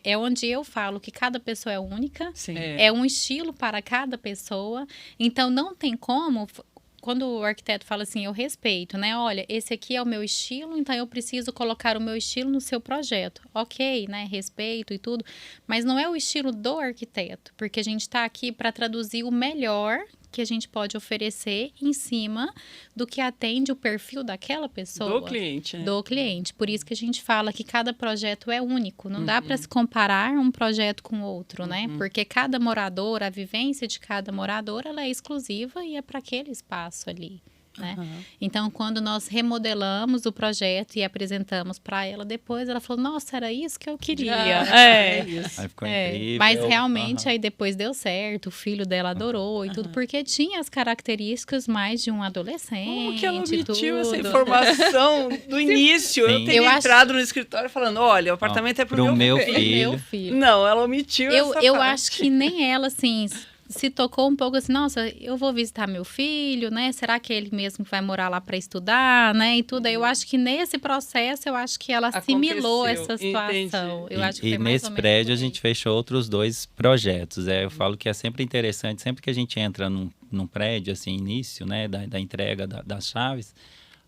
É onde eu falo que cada pessoa é única. Sim. É um estilo para cada pessoa. Então, não tem como quando o arquiteto fala assim, eu respeito, né? Olha, esse aqui é o meu estilo, então eu preciso colocar o meu estilo no seu projeto. Ok, né? Respeito e tudo, mas não é o estilo do arquiteto, porque a gente está aqui para traduzir o melhor que a gente pode oferecer em cima do que atende o perfil daquela pessoa. Do cliente, né? Do cliente. Por isso que a gente fala que cada projeto é único. Não dá para se comparar um projeto com outro, né? Porque cada morador, a vivência de cada morador, ela é exclusiva e é para aquele espaço ali. Né? Então, quando nós remodelamos o projeto e apresentamos para ela, depois ela falou, nossa, era isso que eu queria. Isso. Aí ficou incrível. Mas realmente aí depois deu certo, o filho dela adorou e tudo, porque tinha as características mais de um adolescente. Como que ela omitiu tudo. essa informação do início? Eu Sim. teria Eu acho- entrado no escritório falando, olha, o apartamento é pro meu filho. Meu filho. Não, ela omitiu essa Eu parte. acho que nem ela, assim, se tocou um pouco assim, nossa, eu vou visitar meu filho, né? Será que é ele mesmo que vai morar lá para estudar, né? E tudo. Aí eu acho que nesse processo, eu acho que ela assimilou Aconteceu, essa situação. entendi. Eu acho que E foi mais nesse ou menos prédio a por aí. gente fechou outros 2 projetos. Eu falo que é sempre interessante, sempre que a gente entra num prédio, assim, início, né, da entrega das chaves,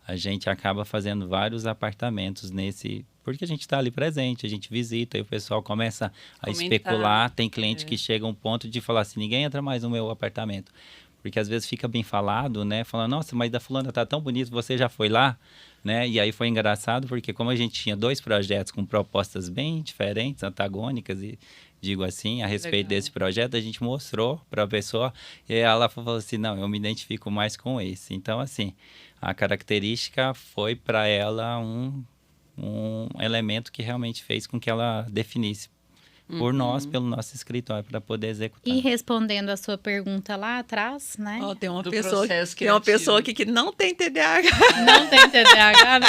a gente acaba fazendo vários apartamentos nesse... Porque a gente está ali presente, a gente visita e o pessoal começa a Comentar. especular. Tem cliente que chega a um ponto de falar assim, ninguém entra mais no meu apartamento. Porque às vezes fica bem falado, né? Falando, nossa, mas da fulana tá tão bonito, você já foi lá? Né? E aí foi engraçado, porque como a gente tinha 2 projetos com propostas bem diferentes, antagônicas, e digo assim, a respeito Legal. desse projeto, a gente mostrou para a pessoa e ela falou assim, não, eu me identifico mais com esse. Então, assim, a característica foi para ela um elemento que realmente fez com que ela definisse por nós, pelo nosso escritório, para poder executar. E respondendo a sua pergunta lá atrás, né? Ó, tem uma Do pessoa, processo tem uma criativo. pessoa aqui que não tem TDAH. Não tem TDAH, né?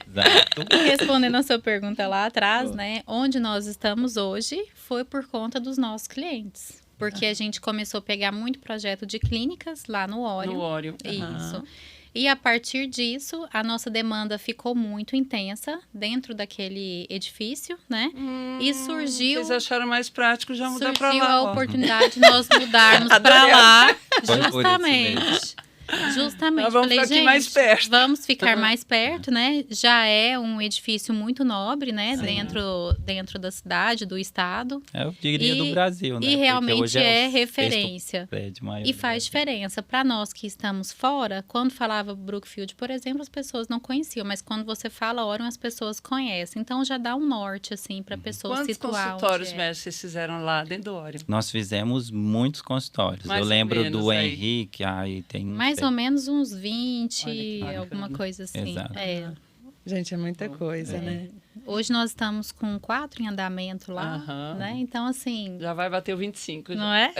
Exato. Respondendo a sua pergunta lá atrás, né? Onde nós estamos hoje foi por conta dos nossos clientes. Porque a gente começou a pegar muito projeto de clínicas lá no Ório. No Ório. Isso. E a partir disso, a nossa demanda ficou muito intensa dentro daquele edifício, né? E surgiu... Vocês acharam mais prático já mudar para Surgiu lá. a ó. oportunidade de nós mudarmos para Adorei. lá, Foi por isso justamente. Justamente. Nós vamos Falei, ficar aqui gente, mais perto. vamos ficar mais perto, né? Já é um edifício muito nobre, né? Dentro da cidade, do estado. Eu diria do Brasil, né? E Porque realmente hoje é o referência. sexto prédio maior E do faz Brasil. diferença. Para nós que estamos fora, quando falava Brookfield, por exemplo, as pessoas não conheciam, mas quando você fala Orion, as pessoas conhecem. Então já dá um norte, assim, para a pessoa Quantos situar. consultórios, onde é. mestre, vocês fizeram lá dentro do Ório? Nós fizemos muitos consultórios. Mais Eu ou lembro menos do aí. Henrique, aí tem... não Mais sei. ou menos uns 20, Olha que bacana. alguma coisa assim. Exato. É. Gente, é muita coisa, né? Hoje nós estamos com 4 em andamento lá, Aham. né? Então, assim, Já vai bater o 25. já. não é?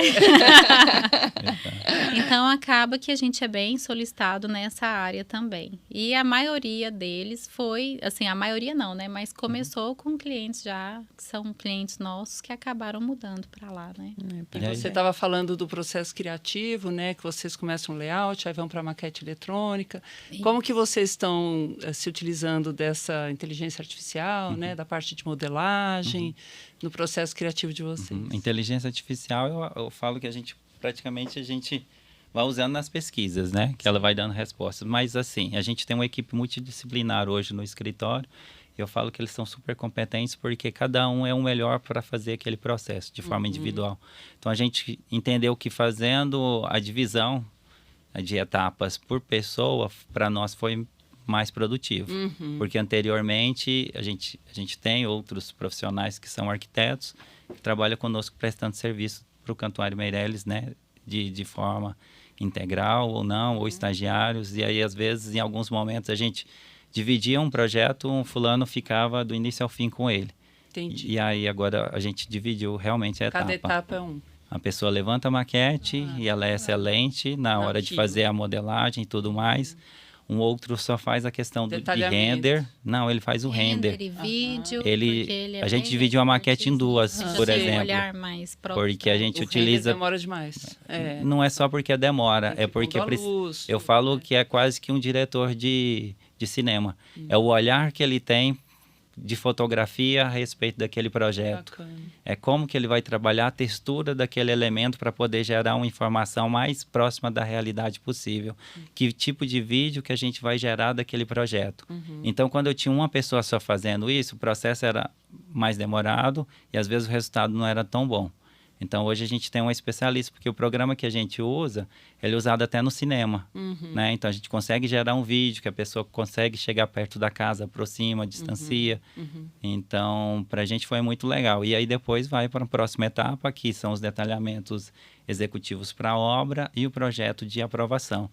Então, acaba que a gente é bem solicitado nessa área também. E a maioria deles foi, assim, a maioria não, né? Mas começou com clientes já, que são clientes nossos, que acabaram mudando para lá, né? E E aí? você estava falando do processo criativo, né? Que vocês começam o layout, aí vão para a maquete eletrônica. Como que vocês estão se utilizando dessa inteligência artificial, né? Da parte de modelagem, no processo criativo de vocês? Inteligência artificial, eu falo que a gente vai usando nas pesquisas, né? Que ela vai dando respostas. Mas, assim, a gente tem uma equipe multidisciplinar hoje no escritório. Eu falo que eles são super competentes porque cada um é o melhor para fazer aquele processo de forma individual. Então, a gente entendeu que fazendo a divisão de etapas por pessoa, para nós foi mais produtivo. Porque anteriormente a gente tem outros profissionais que são arquitetos que trabalham conosco prestando serviço para o Cantuário Meireles, né? De forma integral ou não, ou estagiários. E aí, às vezes, em alguns momentos, a gente dividia um projeto, um fulano ficava do início ao fim com ele. Entendi. E aí, agora, a gente dividiu realmente a Cada etapa. etapa é um. A pessoa levanta a maquete e ela é excelente na hora de Naquilo. fazer a modelagem e tudo mais. Um outro só faz a questão de Detalhamento. render. Não, ele faz o render. e vídeo. Ele- porque ele é a gente bem dividiu a maquete em duas, precisa por ter um exemplo. olhar mais próximo. Porque a gente O utiliza... render demora demais. É. Não é só porque demora, Tem é que porque... pondo a luz, Eu tudo, falo né? que é quase que um diretor de cinema. É o olhar que ele tem de fotografia a respeito daquele projeto. Bacana. É como que ele vai trabalhar a textura daquele elemento para poder gerar uma informação mais próxima da realidade possível. Que tipo de vídeo que a gente vai gerar daquele projeto. Então, quando eu tinha uma pessoa só fazendo isso, o processo era mais demorado e às vezes o resultado não era tão bom. Então, hoje a gente tem um especialista, porque o programa que a gente usa, ele é usado até no cinema, né? Então, a gente consegue gerar um vídeo que a pessoa consegue chegar perto da casa, aproxima, distancia. Então, para a gente foi muito legal. E aí, depois vai para a próxima etapa, que são os detalhamentos executivos para a obra e o projeto de aprovação.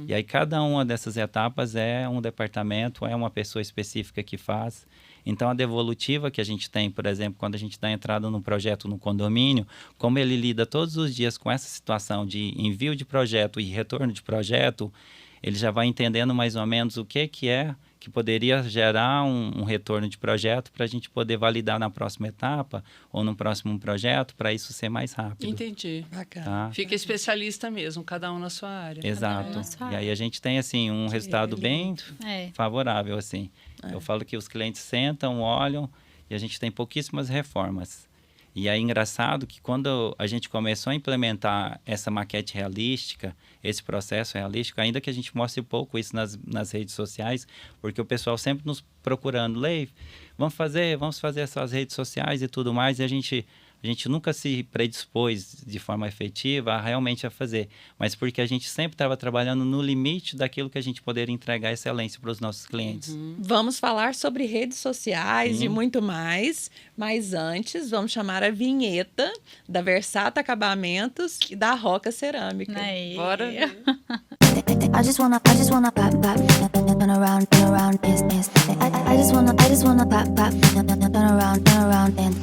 E aí, cada uma dessas etapas é um departamento, é uma pessoa específica que faz. Então, a devolutiva que a gente tem, por exemplo, quando a gente dá entrada no projeto no condomínio, como ele lida todos os dias com essa situação de envio de projeto e retorno de projeto, ele já vai entendendo mais ou menos o que é que poderia gerar um retorno de projeto para a gente poder validar na próxima etapa ou no próximo projeto, para isso ser mais rápido. Entendi. Bacana. Tá? Fica especialista mesmo, cada um na sua área. Exato. E aí a gente tem, assim, um resultado bem favorável, assim. Eu falo que os clientes sentam, olham, e a gente tem pouquíssimas reformas. E é engraçado que quando a gente começou a implementar essa maquete realística, esse processo realístico, ainda que a gente mostre pouco isso nas redes sociais, porque o pessoal sempre nos procurando, Leif, vamos fazer essas redes sociais e tudo mais, e a gente nunca se predispôs de forma efetiva a realmente a fazer, mas porque a gente sempre estava trabalhando no limite daquilo que a gente poderia entregar excelência para os nossos clientes. Vamos falar sobre redes sociais e muito mais, mas antes vamos chamar a vinheta da Versato Acabamentos e da Roca Cerâmica. Bora? I just wanna turn around, dance. I just wanna turn around, dance.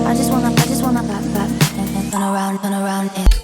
I just wanna turn around, dance.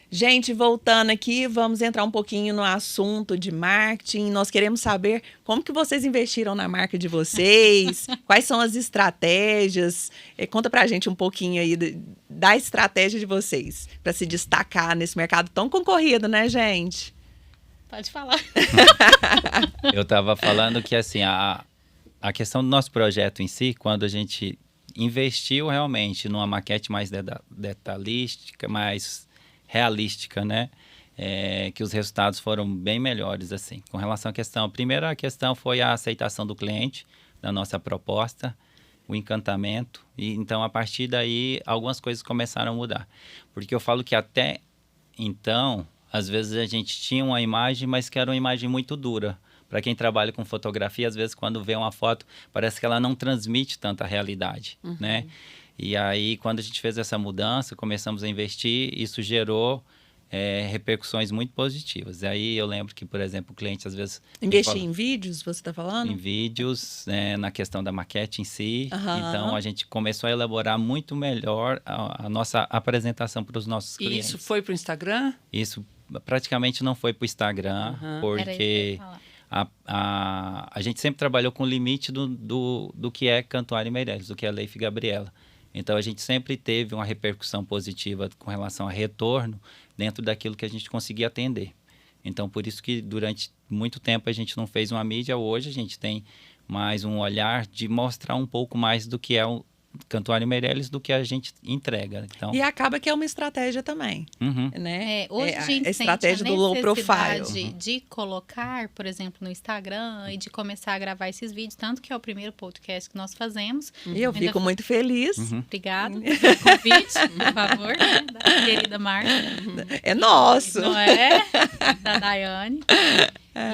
Gente, voltando aqui, vamos entrar um pouquinho no assunto de marketing. Nós queremos saber como que vocês investiram na marca de vocês, quais são as estratégias. Conta pra gente um pouquinho aí da estratégia de vocês para se destacar nesse mercado tão concorrido, né, gente? Pode falar. Eu estava falando que, assim, a questão do nosso projeto em si, quando a gente investiu realmente numa maquete mais detalhística, mais realística, né? Que os resultados foram bem melhores, assim. Com relação à questão, a primeira questão foi a aceitação do cliente, da nossa proposta, o encantamento. E então, a partir daí, algumas coisas começaram a mudar. Porque eu falo que até então, às vezes a gente tinha uma imagem, mas que era uma imagem muito dura. Para quem trabalha com fotografia, às vezes quando vê uma foto, parece que ela não transmite tanta realidade, né? E aí, quando a gente fez essa mudança, começamos a investir, isso gerou repercussões muito positivas. E aí, eu lembro que, por exemplo, o cliente às vezes... Investir em vídeos, você está falando? Em vídeos, na questão da maquete em si. Então, a gente começou a elaborar muito melhor a nossa apresentação para os nossos clientes. Isso foi para o Instagram? Isso praticamente não foi para o Instagram, porque... A gente sempre trabalhou com o limite do que é Cantuária Meireles, do que é Leif e Gabriela. Então, a gente sempre teve uma repercussão positiva com relação a retorno dentro daquilo que a gente conseguia atender. Então, por isso que durante muito tempo a gente não fez uma mídia. Hoje a gente tem mais um olhar de mostrar um pouco mais do que é o Cantuária Meireles do que a gente entrega. Então... E acaba que é uma estratégia também, né? Hoje a gente estratégia sente a do low profile. de colocar, por exemplo, no Instagram e de começar a gravar esses vídeos, tanto que é o primeiro podcast que nós fazemos. E eu fico muito feliz. Obrigada pelo convite, por favor, né, da querida Marta. É nosso! Não é? Da Daiane.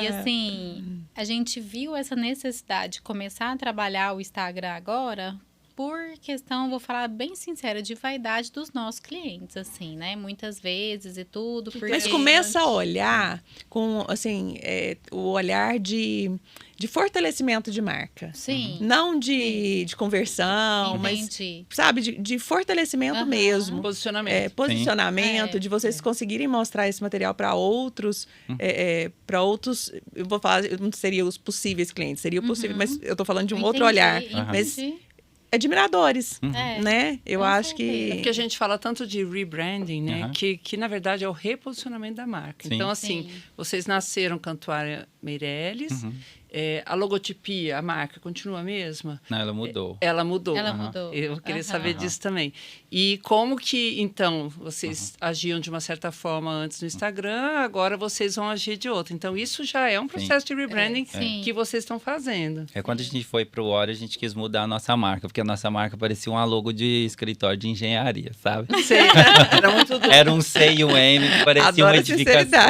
E assim, a gente viu essa necessidade de começar a trabalhar o Instagram agora por questão, vou falar bem sincera, de vaidade dos nossos clientes, assim, né? Muitas vezes e tudo. Porque... Mas começa a olhar com, assim, o olhar de fortalecimento de marca. Sim. Não de conversão, Entendi. mas, sabe, de fortalecimento mesmo. Posicionamento. Posicionamento, de vocês conseguirem mostrar esse material para outros, eu vou falar, não seria os possíveis clientes, seria o possível, mas eu tô falando de um outro olhar. Mas admiradores, né? Eu acho que... É porque a gente fala tanto de rebranding, né? Que na verdade é o reposicionamento da marca. Sim. Então, assim, vocês nasceram Cantuária Meirelles, a logotipia, a marca continua a mesma? Não, ela mudou. Ela mudou. Ela mudou. Eu queria saber disso também. E como que, então, vocês agiam de uma certa forma antes no Instagram, agora vocês vão agir de outra. Então, isso já é um processo de rebranding que vocês estão fazendo. Quando a gente foi pro Ori, a gente quis mudar a nossa marca, porque a nossa marca parecia uma logo de escritório de engenharia, sabe? Sei, era muito duro. Era um C e um M que parecia uma edificação.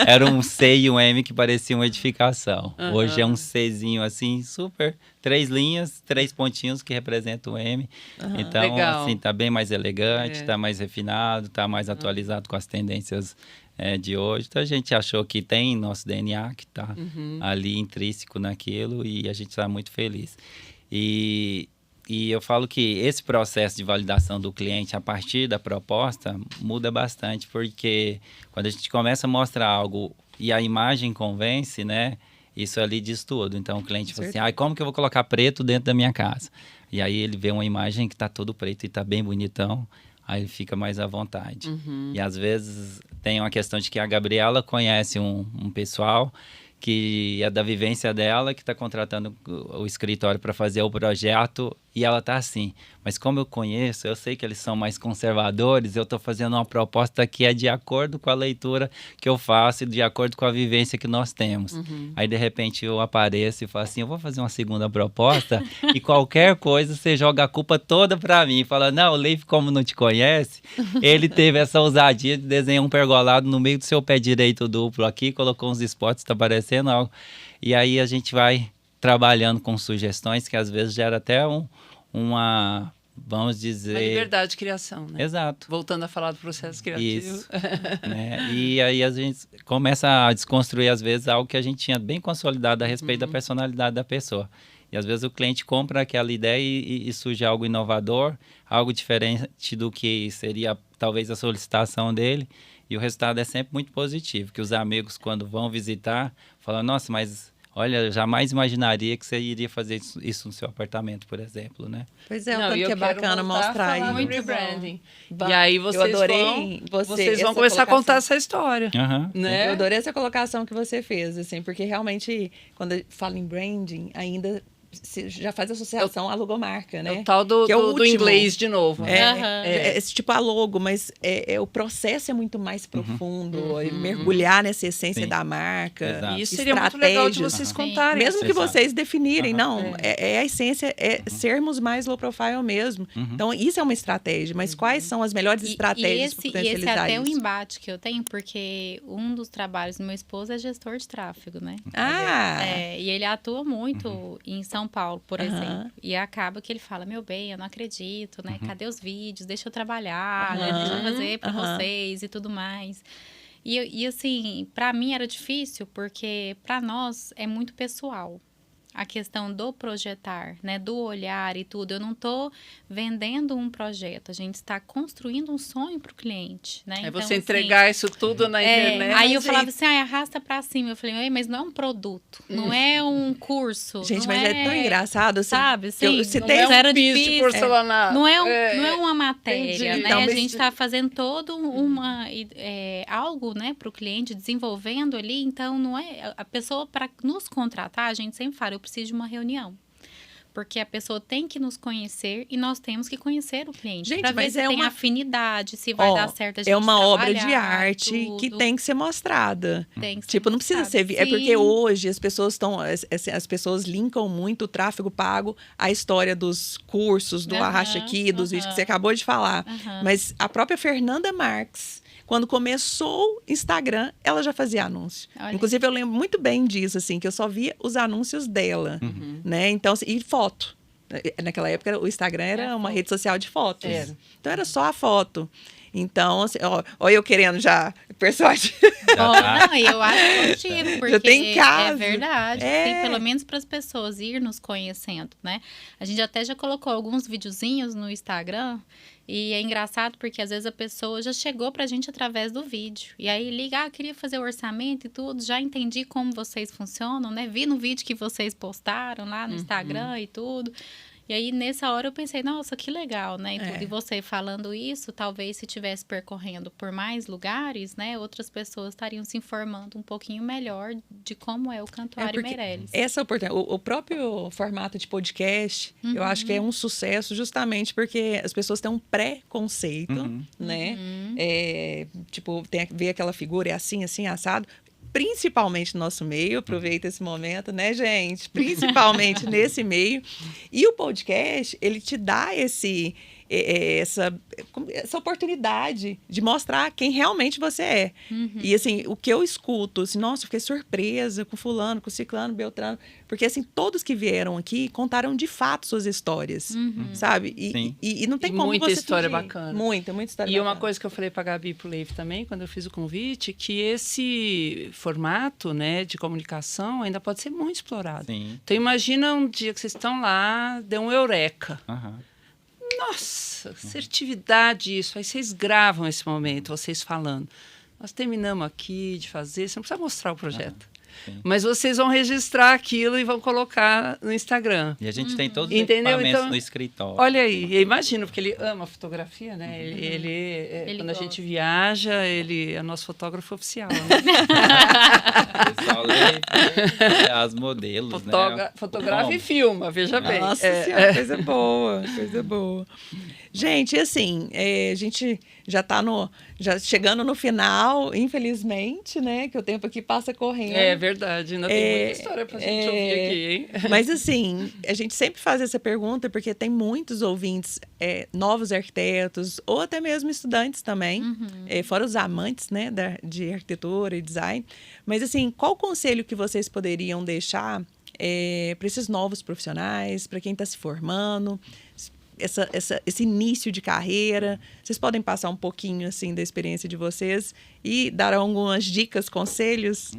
Era um C e um M que parecia uma edificação. Hoje é um Czinho assim, super, 3 linhas, 3 pontinhos que representam o M. Então, legal. assim, tá bem mais elegante, tá mais refinado, tá mais atualizado com as tendências de hoje. Então, a gente achou que tem nosso DNA, que tá ali intrínseco naquilo, e a gente tá muito feliz. E eu falo que esse processo de validação do cliente a partir da proposta muda bastante, porque quando a gente começa a mostrar algo e a imagem convence, né? Isso ali diz tudo. Então, o cliente fala assim, como que eu vou colocar preto dentro da minha casa? E aí, ele vê uma imagem que está todo preto e está bem bonitão, aí ele fica mais à vontade. E, às vezes, tem uma questão de que a Gabriela conhece um pessoal que é da vivência dela, que está contratando o escritório para fazer o projeto, e ela está assim, mas como eu conheço, eu sei que eles são mais conservadores, eu estou fazendo uma proposta que é de acordo com a leitura que eu faço e de acordo com a vivência que nós temos. Aí, de repente, eu apareço e falo assim, eu vou fazer uma segunda proposta e qualquer coisa você joga a culpa toda para mim. Fala, não, o Leif, como não te conhece, ele teve essa ousadia de desenhar um pergolado no meio do seu pé direito duplo aqui, colocou uns spots, tá parecendo algo. E aí, a gente vai trabalhando com sugestões que às vezes gera até uma, vamos dizer... A liberdade de criação, né? Exato. Voltando a falar do processo criativo. Isso. Né? E aí a gente começa a desconstruir, às vezes, algo que a gente tinha bem consolidado a respeito da personalidade da pessoa. E às vezes o cliente compra aquela ideia e surge algo inovador, algo diferente do que seria talvez a solicitação dele. E o resultado é sempre muito positivo, que os amigos, quando vão visitar, falam, nossa, mas... Olha, eu jamais imaginaria que você iria fazer isso no seu apartamento, por exemplo, né? Pois é, o tanto que é bacana mostrar aí. Muito rebranding. E aí vocês vão começar colocação. A contar essa história. Né? Eu adorei essa colocação que você fez, assim, porque realmente, quando fala em branding, ainda já faz associação à logomarca, né? É o tal do inglês de novo. Tipo a logo, mas o processo é muito mais profundo, mergulhar nessa essência da marca. E isso seria muito legal de vocês contarem. Mesmo que vocês definirem, a essência é sermos mais low profile mesmo. Então, isso é uma estratégia, mas quais são as melhores estratégias para potencializar isso? E esse é até o embate que eu tenho, porque um dos trabalhos do meu esposo é gestor de tráfego, né? E ele atua muito em São Paulo, por exemplo. E acaba que ele fala, meu bem, eu não acredito, né? Cadê os vídeos? Deixa eu trabalhar, né? Deixa eu fazer para vocês e tudo mais. E assim, para mim era difícil, porque para nós é muito pessoal. A questão do projetar, né, do olhar e tudo. Eu não estou vendendo um projeto, a gente está construindo um sonho para o cliente, né? É então, você entregar isso tudo na internet. Aí eu falava assim, arrasta para cima. Eu falei, mas não é um produto, não é um curso. Gente, mas é tão engraçado, assim, sabe? Sim, não é um piso de porcelanato. Não é uma matéria, né? A gente está fazendo todo algo, né, para o cliente, desenvolvendo ali. Então, não é a pessoa para nos contratar, a gente sempre fala, eu preciso de uma reunião. Porque a pessoa tem que nos conhecer e nós temos que conhecer o cliente. Gente, pra ver mas se tem afinidade, se vai dar certo a gente é uma obra de arte que tem que ser mostrada. Tem que ser tipo, não precisa ser... É porque hoje as pessoas estão... As pessoas linkam muito o tráfego pago à história dos cursos, do Arracha Aqui, dos vídeos que você acabou de falar. Mas a própria Fernanda Marques... Quando começou o Instagram, ela já fazia anúncio. Olha. Inclusive, eu lembro muito bem disso, assim, que eu só via os anúncios dela, né? Então, e foto. Naquela época, o Instagram era uma rede social de fotos. Era. Então, era só a foto. Então, assim, ó eu querendo já persuadir. Não, e eu acho positivo, porque tem caso. é verdade. Tem, pelo menos para as pessoas ir nos conhecendo, né? A gente até já colocou alguns videozinhos no Instagram. E é engraçado porque às vezes a pessoa já chegou pra gente através do vídeo. E aí liga, queria fazer o orçamento e tudo, já entendi como vocês funcionam, né? Vi no vídeo que vocês postaram lá no Instagram e tudo. E aí, nessa hora, eu pensei, nossa, que legal, né? E você falando isso, talvez se estivesse percorrendo por mais lugares, né? Outras pessoas estariam se informando um pouquinho melhor de como é o Cantuário Meirelles. Essa oportunidade, o próprio formato de podcast, eu acho que é um sucesso justamente porque as pessoas têm um preconceito, né? Tipo, vê aquela figura, é assim, assim, assado. Principalmente no nosso meio, aproveita esse momento, né, gente? Principalmente nesse meio. E o podcast, ele te dá essa oportunidade de mostrar quem realmente você é. E, assim, o que eu escuto, assim, nossa, eu fiquei surpresa com fulano, com ciclano, beltrano, porque, assim, todos que vieram aqui contaram de fato suas histórias, sabe? E não tem como muita você história fugir. bacana. Muita história E bacana. uma coisa que eu falei para a Gabi e para o Leif também, quando eu fiz o convite, que esse formato, né, de comunicação ainda pode ser muito explorado. Sim. Então, imagina um dia que vocês estão lá, deu um eureka. Aham. Nossa, assertividade isso. Aí vocês gravam esse momento, vocês falando. Nós terminamos aqui de fazer, você não precisa mostrar o projeto. Mas vocês vão registrar aquilo e vão colocar no Instagram. E a gente tem todos os Entendeu? equipamentos Então, no escritório. Olha aí, eu imagino, porque ele ama fotografia, né? Ele quando gosta. a gente viaja, ele é nosso fotógrafo oficial. Né? O pessoal lê as modelos, né? Fotografa e filma, veja bem. Nossa Senhora, coisa boa, coisa boa. Gente, e assim, a gente já está chegando no final, infelizmente, né? Que o tempo aqui passa correndo. É verdade, ainda tem muita história para a gente ouvir aqui, hein? Mas assim, a gente sempre faz essa pergunta porque tem muitos ouvintes, novos arquitetos, ou até mesmo estudantes também, fora os amantes, né, de arquitetura e design. Mas assim, qual conselho que vocês poderiam deixar para esses novos profissionais, para quem está se formando, esse início de carreira? Vocês podem passar um pouquinho assim da experiência de vocês e dar algumas dicas, conselhos?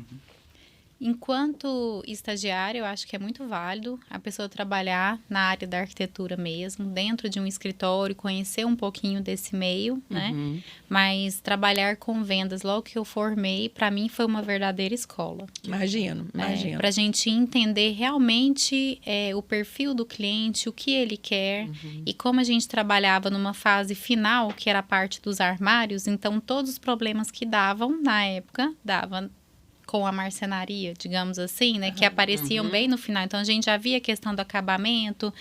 Enquanto estagiário, eu acho que é muito válido a pessoa trabalhar na área da arquitetura mesmo, dentro de um escritório, conhecer um pouquinho desse meio, né? Mas trabalhar com vendas, logo que eu formei, para mim foi uma verdadeira escola. Imagino. Para a gente entender realmente o perfil do cliente, o que ele quer, e como a gente trabalhava numa fase final, que era a parte dos armários, então todos os problemas que davam na época, davam com a marcenaria, digamos assim, né? Que apareciam bem no final. Então, a gente já via a questão do acabamento,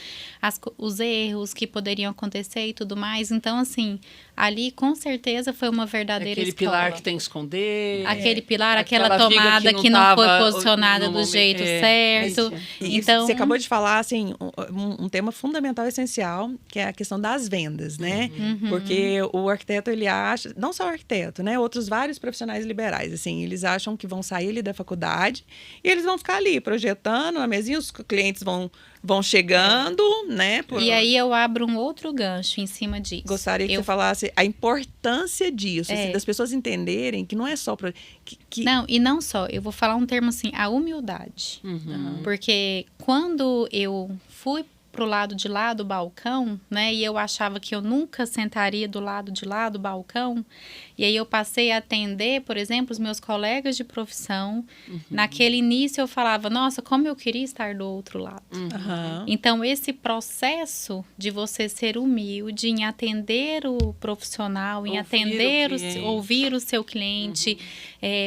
os erros que poderiam acontecer e tudo mais. Então, assim, ali, com certeza, foi uma verdadeira Aquele escola. Pilar que tem que esconder. Aquele pilar, aquela aquela tomada que não foi tava posicionada no do momento. jeito certo. E Então, você acabou de falar, assim, um tema fundamental e essencial, que é a questão das vendas, né? Porque o arquiteto, ele acha, não só o arquiteto, né? Outros vários profissionais liberais, assim, eles acham que vão sair ali da faculdade e eles vão ficar ali projetando na mesinha, os clientes vão chegando, né? E aí eu abro um outro gancho em cima disso. Gostaria que você falasse a importância disso, assim, das pessoas entenderem que não é só para... Não, e não só, eu vou falar um termo assim, a humildade. Porque quando eu fui pro lado de lá do balcão, né, e eu achava que eu nunca sentaria do lado de lá do balcão, e aí eu passei a atender, por exemplo, os meus colegas de profissão. Naquele início eu falava, nossa, como eu queria estar do outro lado. Então, esse processo de você ser humilde em atender o profissional, em ouvir o seu cliente,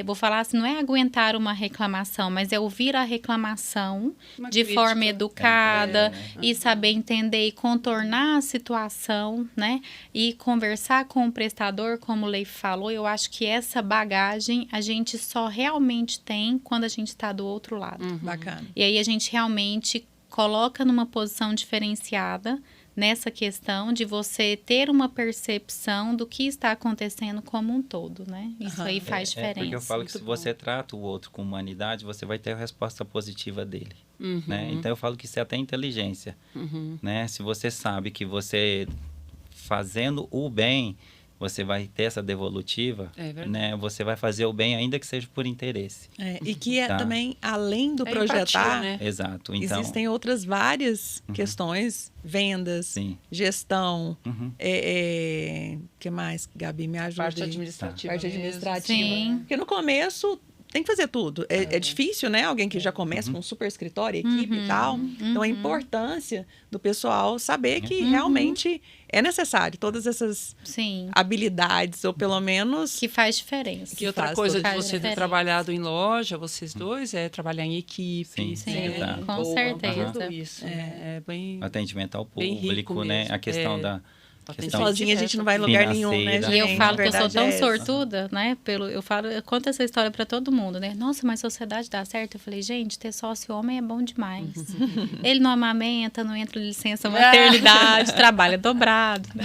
vou falar assim, não é aguentar uma reclamação, mas é ouvir a reclamação de forma educada e saber entender e contornar a situação, né? E conversar com o prestador, como o Leif falou, eu acho que essa bagagem a gente só realmente tem quando a gente está do outro lado. Bacana. E aí a gente realmente coloca numa posição diferenciada nessa questão de você ter uma percepção do que está acontecendo como um todo, né? Isso aí faz diferença. Porque eu falo que se você trata o outro com humanidade, você vai ter a resposta positiva dele. né? Então eu falo que isso é até inteligência, né? Se você sabe que você fazendo o bem, você vai ter essa devolutiva, né? Você vai fazer o bem ainda que seja por interesse. E que é também, além do projetar, empatia, né? Exato. Então, existem outras várias questões, vendas, sim. gestão, que mais, Gabi, me ajuda Parte aí. administrativa. Parte mesmo. administrativa. Sim. Porque no começo tem que fazer tudo. É difícil, né? Alguém que já começa com um super escritório, equipe e tal. Então, a importância do pessoal saber que realmente é necessário todas essas Sim. habilidades, ou pelo menos... Que faz diferença. Que outra faz coisa de total você ter diferença. trabalhado em loja, vocês dois, é trabalhar em equipe. Sim, né? exato. Com Boa, certeza. Tudo isso. É bem... Atendimento ao Bem público, rico né? mesmo. A questão da... Questão Sozinha a gente não vai em lugar nenhum, né, financeira. gente? E eu falo que eu sou Verdade tão é essa. sortuda, né? Eu conto essa história pra todo mundo, né? Nossa, mas sociedade dá certo? Eu falei, gente, ter sócio homem é bom demais. Ele não amamenta, não entra em licença maternidade, trabalha dobrado, né?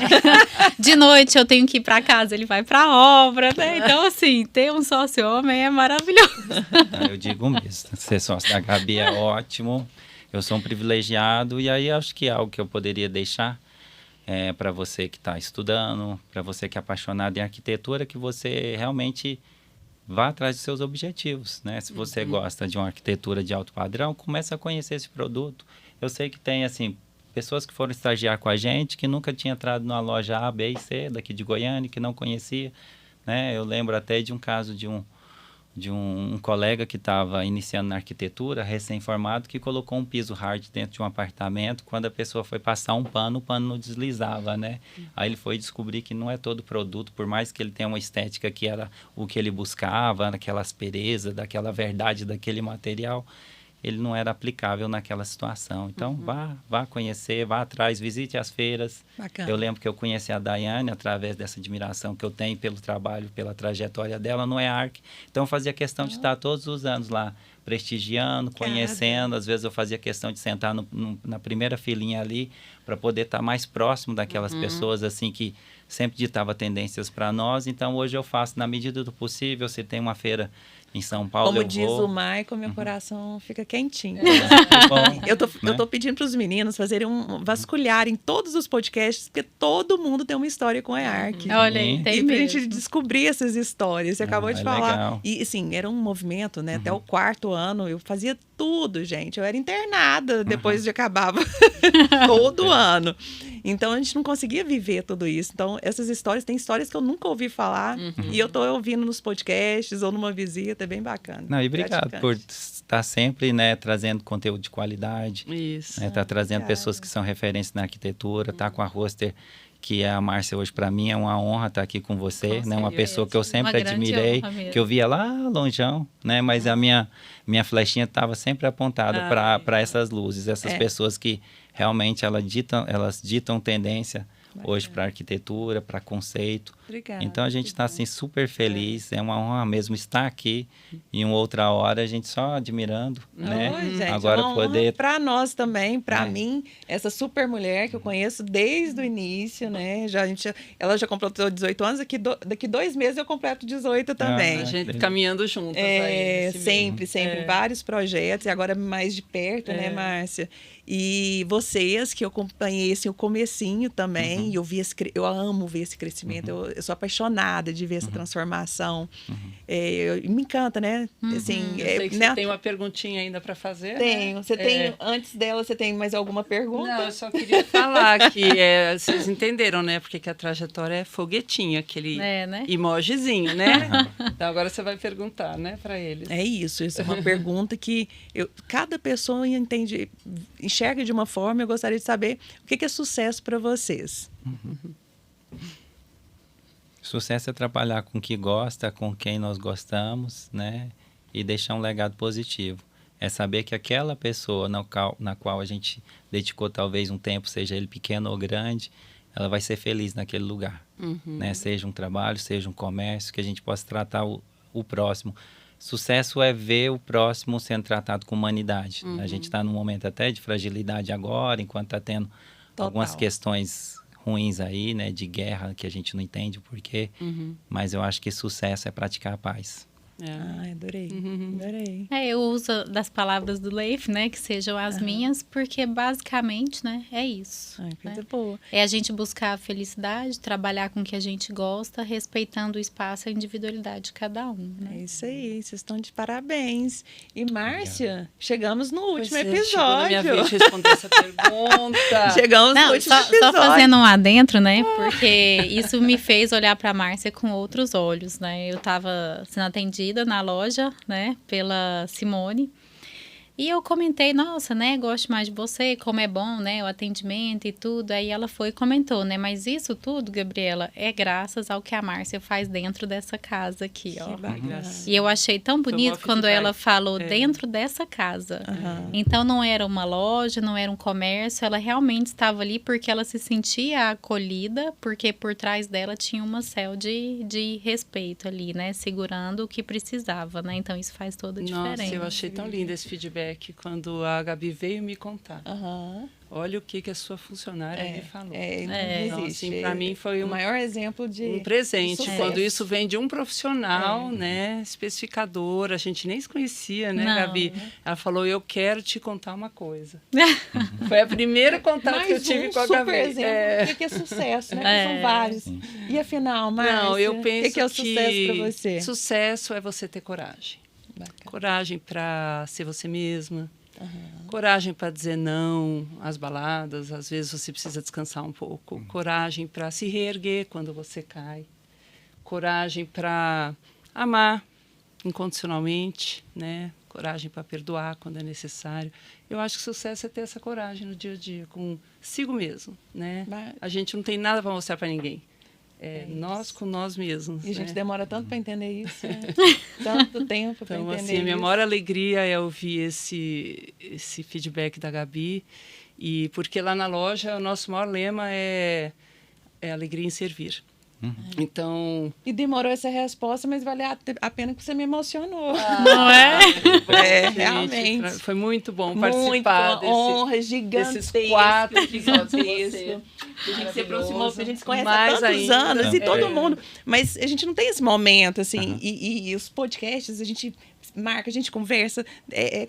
De noite eu tenho que ir pra casa, ele vai pra obra, né? Então, assim, ter um sócio homem é maravilhoso. Eu digo mesmo, ser sócio da Gabi é ótimo. Eu sou um privilegiado e aí acho que é algo que eu poderia deixar para você que está estudando, para você que é apaixonado em arquitetura, que você realmente vá atrás dos seus objetivos, né? Se você gosta de uma arquitetura de alto padrão, comece a conhecer esse produto. Eu sei que tem, assim, pessoas que foram estagiar com a gente, que nunca tinha entrado numa loja A, B e C, daqui de Goiânia, que não conhecia, né? Eu lembro até de um caso de um colega que estava iniciando na arquitetura, recém-formado, que colocou um piso hard dentro de um apartamento. Quando a pessoa foi passar um pano, o pano não deslizava, né? Aí ele foi descobrir que não é todo produto, por mais que ele tenha uma estética que era o que ele buscava, naquela aspereza, daquela verdade daquele material, ele não era aplicável naquela situação. Então, vá conhecer, vá atrás, visite as feiras. Bacana. Eu lembro que eu conheci a Daiane através dessa admiração que eu tenho pelo trabalho, pela trajetória dela no EARC. Então, eu fazia questão de estar todos os anos lá, prestigiando, conhecendo. Às vezes, eu fazia questão de sentar na primeira filinha ali, para poder estar mais próximo daquelas pessoas, assim, que sempre ditava tendências para nós. Então, hoje eu faço, na medida do possível. Se tem uma feira em São Paulo, Como eu diz vou. o Michael, meu coração fica quentinho. Que bom, Eu tô né? pedindo para os meninos fazerem vasculharem todos os podcasts, porque todo mundo tem uma história com a EARC. Olha aí, tem E pra mesmo. gente descobrir essas histórias. Você acabou de falar. Legal. E, assim, era um movimento, né? Até o 4º ano, eu fazia tudo, gente. Eu era internada depois de acabava todo ano. Então, a gente não conseguia viver tudo isso. Então, essas histórias, tem histórias que eu nunca ouvi falar. E eu tô ouvindo nos podcasts ou numa visita. É bem bacana. Não, e obrigado Gratificante. por estar sempre, né, trazendo conteúdo de qualidade. Isso. Né, tá trazendo obrigada. pessoas que são referências na arquitetura, tá com a roster, que é a Márcia hoje, para mim é uma honra estar aqui com você, Com né? Uma certeza. pessoa que eu sempre Uma grande admirei, honra mesmo. que eu via lá longeão, né? Mas a minha flechinha estava sempre apontada para essas luzes, essas pessoas que realmente elas ditam tendência hoje para arquitetura, para conceito. Obrigada. Então a gente está assim super feliz, é uma honra mesmo estar aqui. Em uma outra hora a gente só admirando, né? Oi, gente, Agora uma poder para nós também, para mim, essa super mulher que eu conheço desde o início, né? Ela já completou 18 anos, daqui 2 meses eu completo 18 também. A gente caminhando juntas aí. nesse Sempre, em vários projetos, e agora mais de perto, né, Márcia? E vocês, que eu acompanhei assim, o comecinho também, e eu amo ver esse crescimento, eu sou apaixonada de ver essa transformação. Me encanta, né? Assim, Eu sei que né? você tem uma perguntinha ainda para fazer. Tenho. Né? Você tem, antes dela, você tem mais alguma pergunta? Não, eu só queria falar que vocês entenderam, né? Porque que a trajetória é foguetinho, aquele né? emojizinho, né? Então agora você vai perguntar, né, para eles. É isso é uma pergunta que cada pessoa enxerga de uma forma. Eu gostaria de saber o que é sucesso para vocês. Sucesso é trabalhar com o que gosta, com quem nós gostamos, né? E deixar um legado positivo. É saber que aquela pessoa na qual a gente dedicou talvez um tempo, seja ele pequeno ou grande, ela vai ser feliz naquele lugar. Né? Seja um trabalho, seja um comércio, que a gente possa tratar o próximo. Sucesso é ver o próximo sendo tratado com humanidade. A gente está num momento até de fragilidade agora, enquanto está tendo algumas questões ruins aí, né, de guerra, que a gente não entende o porquê. Mas eu acho que sucesso é praticar a paz. Ai, adorei. Adorei. Eu uso das palavras do Leif, né, que sejam as minhas, porque basicamente, né, é isso. Ai, coisa né? boa. É a gente buscar a felicidade, trabalhar com o que a gente gosta, respeitando o espaço e a individualidade de cada um, né? É isso aí, vocês estão de parabéns. E Márcia, chegamos no último Chegou na episódio. minha vez de responder essa pergunta. Chegamos no Não, último só episódio. fazendo um adentro, né? Porque isso me fez olhar para a Márcia com outros olhos, né? Eu estava sendo atendida na loja, né? Pela Simone. E eu comentei, nossa, né, gosto mais de você, como é bom, né, o atendimento e tudo. Aí ela foi e comentou, né, mas isso tudo, Gabriela, é graças ao que a Márcia faz dentro dessa casa aqui, ó. Que bacana. E eu achei tão bonito quando feedback. ela falou dentro dessa casa. Então não era uma loja, não era um comércio, ela realmente estava ali porque ela se sentia acolhida, porque por trás dela tinha uma céu de respeito ali, né, segurando o que precisava, né? Então isso faz toda a diferença. Nossa, eu achei tão lindo esse feedback quando a Gabi veio me contar. Aham. Olha o que a sua funcionária me falou. Não Então, existe. assim, para mim foi o maior exemplo de um presente. sucesso. Quando isso vem de um profissional, né, especificador, a gente nem se conhecia, né, Não. Gabi? Ela falou, eu quero te contar uma coisa. Foi a primeira contato Mais que eu tive com a super Gabi. exemplo do que é sucesso, né? São vários. E afinal, Márcia, Não, eu penso o que é o sucesso para você? Sucesso é você ter coragem. Bacana. Coragem para ser você mesma. Coragem para dizer não às baladas. Às vezes você precisa descansar um pouco. Coragem para se reerguer quando você cai. Coragem para amar incondicionalmente, né? Coragem para perdoar quando é necessário. Eu acho que sucesso é ter essa coragem no dia a dia, consigo mesmo, né? A gente não tem nada para mostrar para ninguém. É nós com nós mesmos. E a gente né? demora tanto para entender isso, né? Tanto tempo para Então, entender assim, a minha isso. maior alegria é ouvir esse feedback da Gabi. E porque lá na loja o nosso maior lema é alegria em servir. Então, E demorou essa resposta, mas vale a pena que você me emocionou. Não é? gente, realmente. foi muito bom Muito, participar uma honra gigantesca. desses 4 episódios com gigantesco. você. A gente se aproximou, porque a gente se conhece Mais há tantos ainda. anos e todo mundo. Mas a gente não tem esse momento, assim. E os podcasts, a gente marca, a gente conversa,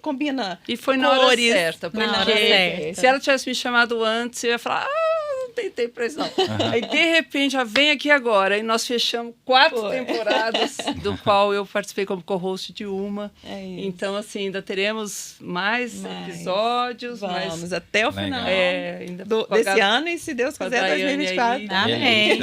combina. E foi na hora cores. certa. Na hora Porque certa. se ela tivesse me chamado antes, eu ia falar, não tem tempo pra isso não. Aí, de repente, já vem aqui agora. E nós fechamos 4 Foi. temporadas, do qual eu participei como co-host de uma. É isso. Então, assim, ainda teremos mais episódios. Vamos até o final ainda desse ano e, se Deus com a quiser, Daiane 2024. aí. Amém.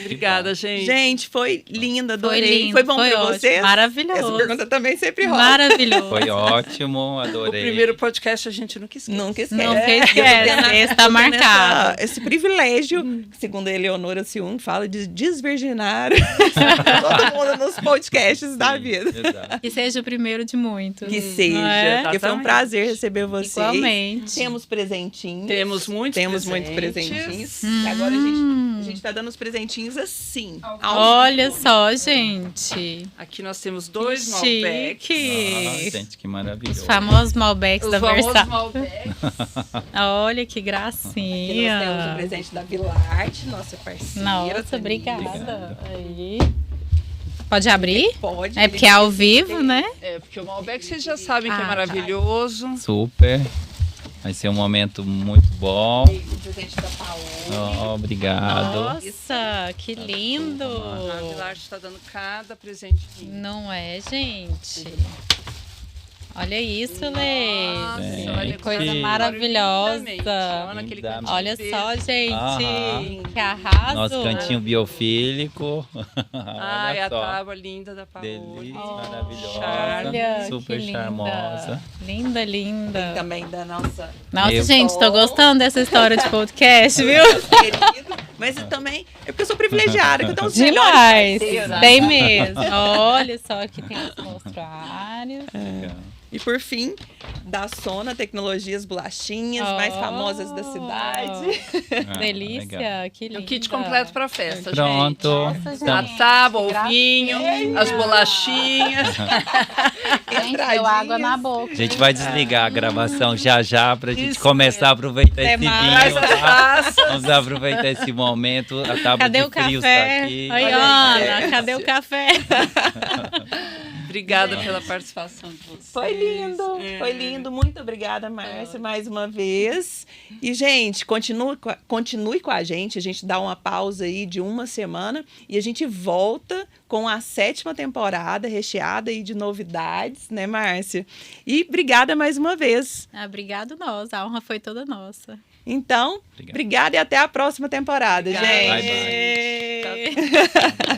Obrigada, gente. Gente, foi linda, adorei. Foi lindo, Foi bom foi pra ótimo, vocês? maravilhoso. Essa pergunta também sempre rola. Maravilhoso. Foi ótimo, O adorei. primeiro podcast a gente nunca esquece. Nunca esquece. Nunca Eu tô esquece, tendo esse tá eu tô tendo marcado. esse privilégio, segundo a Eleonora Ciun, fala de desvirginar todo mundo nos podcasts da vida. Exato. Que seja o primeiro de muitos. Que seja. Não é? Porque foi um Exatamente. prazer receber vocês. Igualmente. Temos presentinhos. Temos muitos muitos presentes. presentinhos. E agora a gente tá dando os presentinhos assim. ao Olha vivo. só, gente. Aqui nós temos 2 Malbecs. Chique. Gente, que maravilhoso. Os famosos Malbecs Os da famosos Versace. Malbecs. Olha que Aqui nós temos o gracinha. presente da Vilarte, nossa parceira. Nossa, também. obrigada. Aí. Pode abrir? Pode. É porque é ao vivo, né? É, porque o Malbec vocês já sabem que é tá. maravilhoso. Super. Vai ser um momento muito bom. O presente da Paola. Oh, obrigado. Nossa, que lindo. A Vilarte está dando cada presente lindo. Não é, gente? Olha isso, Lê. Gente. olha Que coisa Lindamente. maravilhosa. Olha aquele Lindamente. cantinho Olha verde. só, gente. Aham. Que arraso. Nosso cantinho biofílico. Ai, Olha a só. tábua linda da Paola. Delícia, Oh, maravilhosa. Olha, Super que linda. charmosa. Linda, Tem linda. também da nossa Nossa, Eu- gente, tô gostando dessa história de podcast, viu? querido. Mas também é porque eu sou privilegiada, que eu tenho os melhores Demais. parceiros. Bem mesmo. Olha só, aqui tem os mostruários. E por fim, da Sona Tecnologias Bolachinhas, mais famosas da cidade. Ah, Delícia, legal. que lindo. É um kit completo para festa, Pronto. Nossa, gente. A gente. tábua, o Gracinha. vinho, as bolachinhas. Gente, deu água na boca. A gente vai desligar a gravação já pra gente Isso começar a aproveitar Até esse mais. vinho. Traz as Tá? taças. Vamos aproveitar esse momento. A tábua Cadê de o frios café? tá aqui. Oi, Olha aí. Ana, cadê o café? Obrigada pela participação de vocês. Foi lindo, foi lindo. Muito obrigada, Márcia, mais uma vez. E, gente, continue com a gente dá uma pausa aí de uma semana e a gente volta com a 7ª temporada, recheada aí de novidades, né, Márcia? E obrigada mais uma vez. Obrigado nós, a honra foi toda nossa. Então, obrigada e até a próxima temporada, gente. Bye, bye.